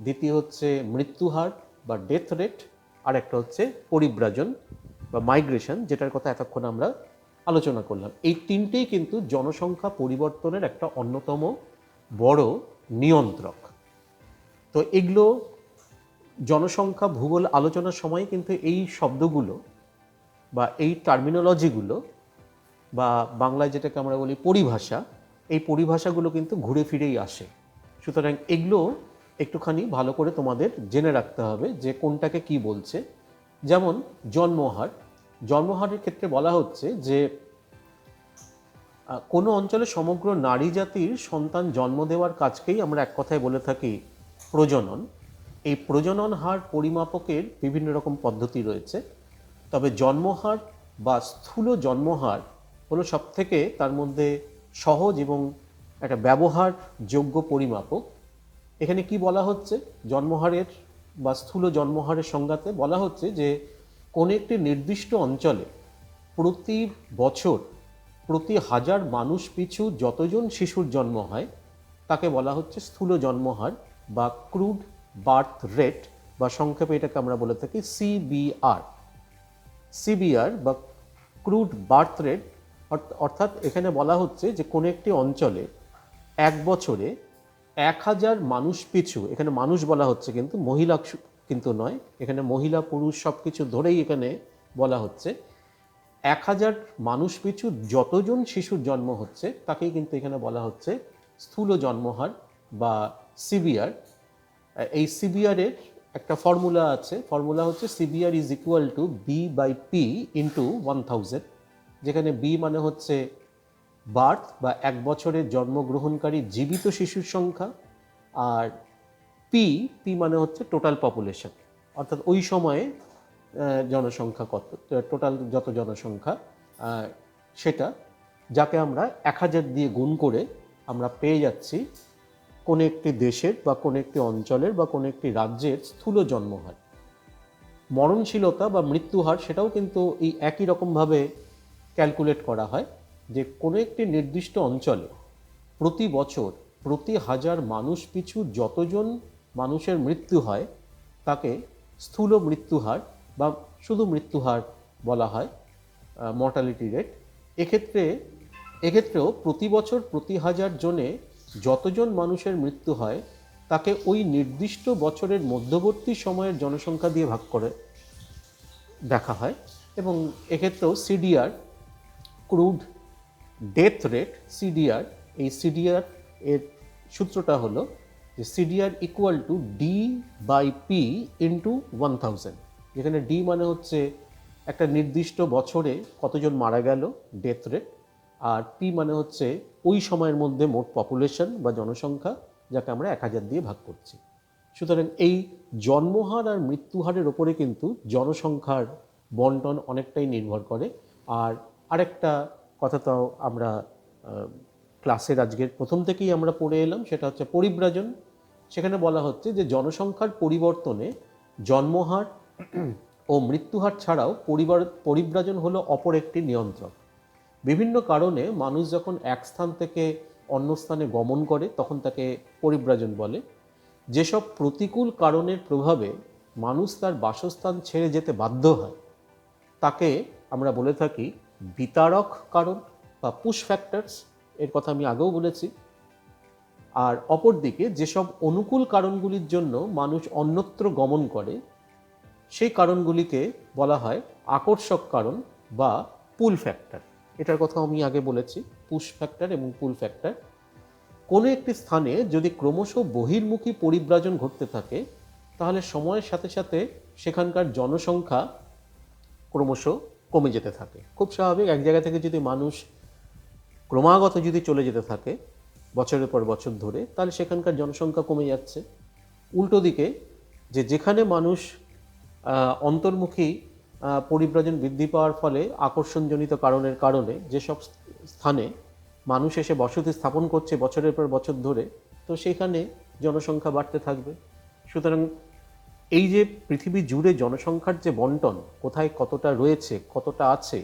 দ্বিতীয় হচ্ছে মৃত্যুহার বা ডেথ রেট, আর একটা হচ্ছে পরিব্রাজন বা মাইগ্রেশন, যেটার কথা এতক্ষণ আমরা আলোচনা করলাম। এই তিনটেই কিন্তু জনসংখ্যা পরিবর্তনের একটা অন্যতম বড় নিয়ন্ত্রক। তো এগুলো জনসংখ্যা ভূগোল আলোচনার সময় কিন্তু এই শব্দগুলো বা এই টার্মিনোলজিগুলো বা বাংলায় যেটাকে আমরা বলি পরিভাষা, এই পরিভাষাগুলো কিন্তু ঘুরে ফিরেই আসে। সুতরাং এগুলো একটুখানি ভালো করে তোমাদের জেনে রাখতে হবে যে কোনটাকে কি বলছে। যেমন জন্মহারের ক্ষেত্রে বলা হচ্ছে যে কোনো অঞ্চলে সমগ্র নারী জাতির সন্তান জন্ম দেওয়ার কাজকেই আমরা এক কথায় বলে থাকি প্রজনন। এই প্রজনন হার পরিমাপকের বিভিন্ন রকম পদ্ধতি রয়েছে, তবে জন্মহার বা স্থূল জন্মহার হলো সবথেকে তার মধ্যে সহজ এবং একটা ব্যবহারযোগ্য পরিমাপক। এখানে কি বলা হচ্ছে জন্মহারের বা স্থূল জন্মহারের সংজ্ঞাতে বলা হচ্ছে যে কোনো একটি নির্দিষ্ট অঞ্চলে প্রতি বছর প্রতি হাজার মানুষ পিছু যতজন শিশুর জন্ম হয় তাকে বলা হচ্ছে স্থূল জন্মহার বা ক্রুড বার্থ রেট, বা সংক্ষেপে এটাকে আমরা বলে থাকি সিবিআর। সিবিআর বা ক্রুড বার্থ রেট, অর্থাৎ এখানে বলা হচ্ছে যে কোনো একটি অঞ্চলে এক বছরে 1000 মানুষ পিছু, এখানে মানুষ বলা হচ্ছে কিন্তু মহিলা কিন্তু নয়, এখানে মহিলা পুরুষ সব কিছু ধরেই এখানে বলা হচ্ছে 1000 মানুষ পিছু যতজন শিশুর জন্ম হচ্ছে তাকেই কিন্তু এখানে বলা হচ্ছে স্থূল জন্মহার বা সিবিআর। এই সিবিআরের একটা ফর্মুলা আছে, ফর্মুলা হচ্ছে CBR is equal to B by P into 1000, যেখানে বি মানে হচ্ছে বার্থ বা এক বছরের জন্মগ্রহণকারী জীবিত শিশুর সংখ্যা, আর পি পি মানে হচ্ছে টোটাল পপুলেশন, অর্থাৎ ওই সময়ে জনসংখ্যা কত, টোটাল যত জনসংখ্যা সেটা, যাকে আমরা 1000 দিয়ে গুণ করে আমরা পেয়ে যাচ্ছি কোনো একটি দেশের বা কোনো একটি অঞ্চলের বা কোনো একটি রাজ্যের স্থূল জন্মহার। মরণশীলতা বা মৃত্যুহার সেটাও কিন্তু এই একই রকমভাবে ক্যালকুলেট করা হয়, যে কোনো একটি নির্দিষ্ট অঞ্চলে প্রতি বছর প্রতি হাজার মানুষ পিছু যতজন মানুষের মৃত্যু হয় তাকে স্থূল মৃত্যুহার বা শুধু মৃত্যুহার বলা হয়, মর্টালিটি রেট। এক্ষেত্রেও প্রতি বছর প্রতি হাজার জনে যতজন মানুষের মৃত্যু হয় তাকে ওই নির্দিষ্ট বছরের মধ্যবর্তী সময়ের জনসংখ্যা দিয়ে ভাগ করে দেখা হয়। এবং এক্ষেত্রেও CDR crude death rate CDR, এই সিডিআর এর সূত্রটা হলো যে CDR equal to D by P into 1000, যেখানে ডি মানে হচ্ছে একটা নির্দিষ্ট বছরে কতজন মারা গেল ডেথ রেট, আর পি মানে হচ্ছে ওই সময়ের মধ্যে মোট পপুলেশন বা জনসংখ্যা, যাকে আমরা 1000 দিয়ে ভাগ করছি। সুতরাং এই জন্মহার আর মৃত্যুহারের ওপরে কিন্তু জনসংখ্যার বন্টন অনেকটাই নির্ভর করে। আর আরেকটা কথা তো আমরা ক্লাসের আজকের প্রথম থেকেই আমরা পড়ে এলাম, সেটা হচ্ছে পরিব্রাজন। সেখানে বলা হচ্ছে যে জনসংখ্যার পরিবর্তনে জন্মহার ও মৃত্যুহার ছাড়াও পরিব্রাজন হলো অপর একটি নিয়ন্ত্রক। বিভিন্ন কারণে মানুষ যখন এক স্থান থেকে অন্য স্থানে গমন করে তখন তাকে পরিব্রাজন বলে। যেসব প্রতিকূল কারণের প্রভাবে মানুষ তার বাসস্থান ছেড়ে যেতে বাধ্য হয় তাকে আমরা বলে থাকি বিতারক কারণ বা পুশ ফ্যাক্টরস, এর কথা আমি আগেও বলেছি। আর অপরদিকে যেসব অনুকূল কারণগুলির জন্য মানুষ অন্যত্র গমন করে সেই কারণগুলিকে বলা হয় আকর্ষক কারণ বা পুল ফ্যাক্টর। এটার কথা আমি আগে বলেছি, পুশ ফ্যাক্টর এবং পুল ফ্যাক্টর। কোনো একটি স্থানে যদি ক্রমশ বহির্মুখী পরিব্রাজন ঘটতে থাকে তাহলে সময়ের সাথে সাথে সেখানকার জনসংখ্যা ক্রমশ কমে যেতে থাকে। খুব স্বাভাবিক, এক জায়গা থেকে যদি মানুষ ক্রমাগত যদি চলে যেতে থাকে বছরের পর বছর ধরে, তাহলে সেখানকার জনসংখ্যা কমে যাচ্ছে। উল্টো দিকে যেখানে মানুষ অন্তর্মুখী পরিব্রাজন বৃদ্ধি পাওয়ার ফলে আকর্ষণজনিত কারণের কারণে যেসব স্থানে মানুষ এসে বসতি স্থাপন করছে বছরের পর বছর ধরে, তো সেখানে জনসংখ্যা বাড়তে থাকবে। সুতরাং এই যে পৃথিবী জুড়ে জনসংখ্যার যে বন্টন, কোথায় কতটা রয়েছে কতটা আছে,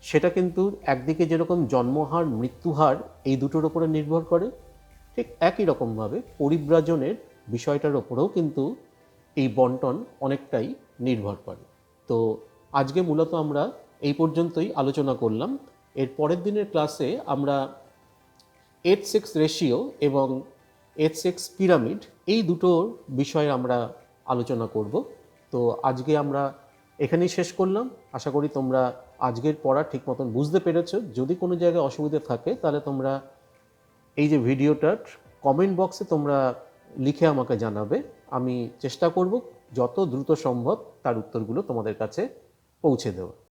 সেটা কিন্তু একদিকে যেরকম জন্মহার মৃত্যুহার এই দুটোর উপরে নির্ভর করে, ঠিক একই রকমভাবে পরিব্রাজনের বিষয়টার ওপরেও কিন্তু এই বন্টন অনেকটাই নির্ভর করে। তো আজকে মূলত আমরা এই পর্যন্তই আলোচনা করলাম। এর পরের দিনের ক্লাসে আমরা H6 রেশিও এবং H6 পিরামিড এই দুটোর বিষয়ে আমরা আলোচনা করব। তো আজকে আমরা এখানেই শেষ করলাম। আশা করি তোমরা আজকের পড়া ঠিক মতন বুঝতে পেরেছো। যদি কোনো জায়গায় অসুবিধা থাকে তাহলে তোমরা এই যে ভিডিওটার কমেন্ট বক্সে তোমরা লিখে আমাকে জানাবে। আমি চেষ্টা করব যত দ্রুত সম্ভব তার উত্তরগুলো তোমাদের কাছে পৌঁছে দেওয়া।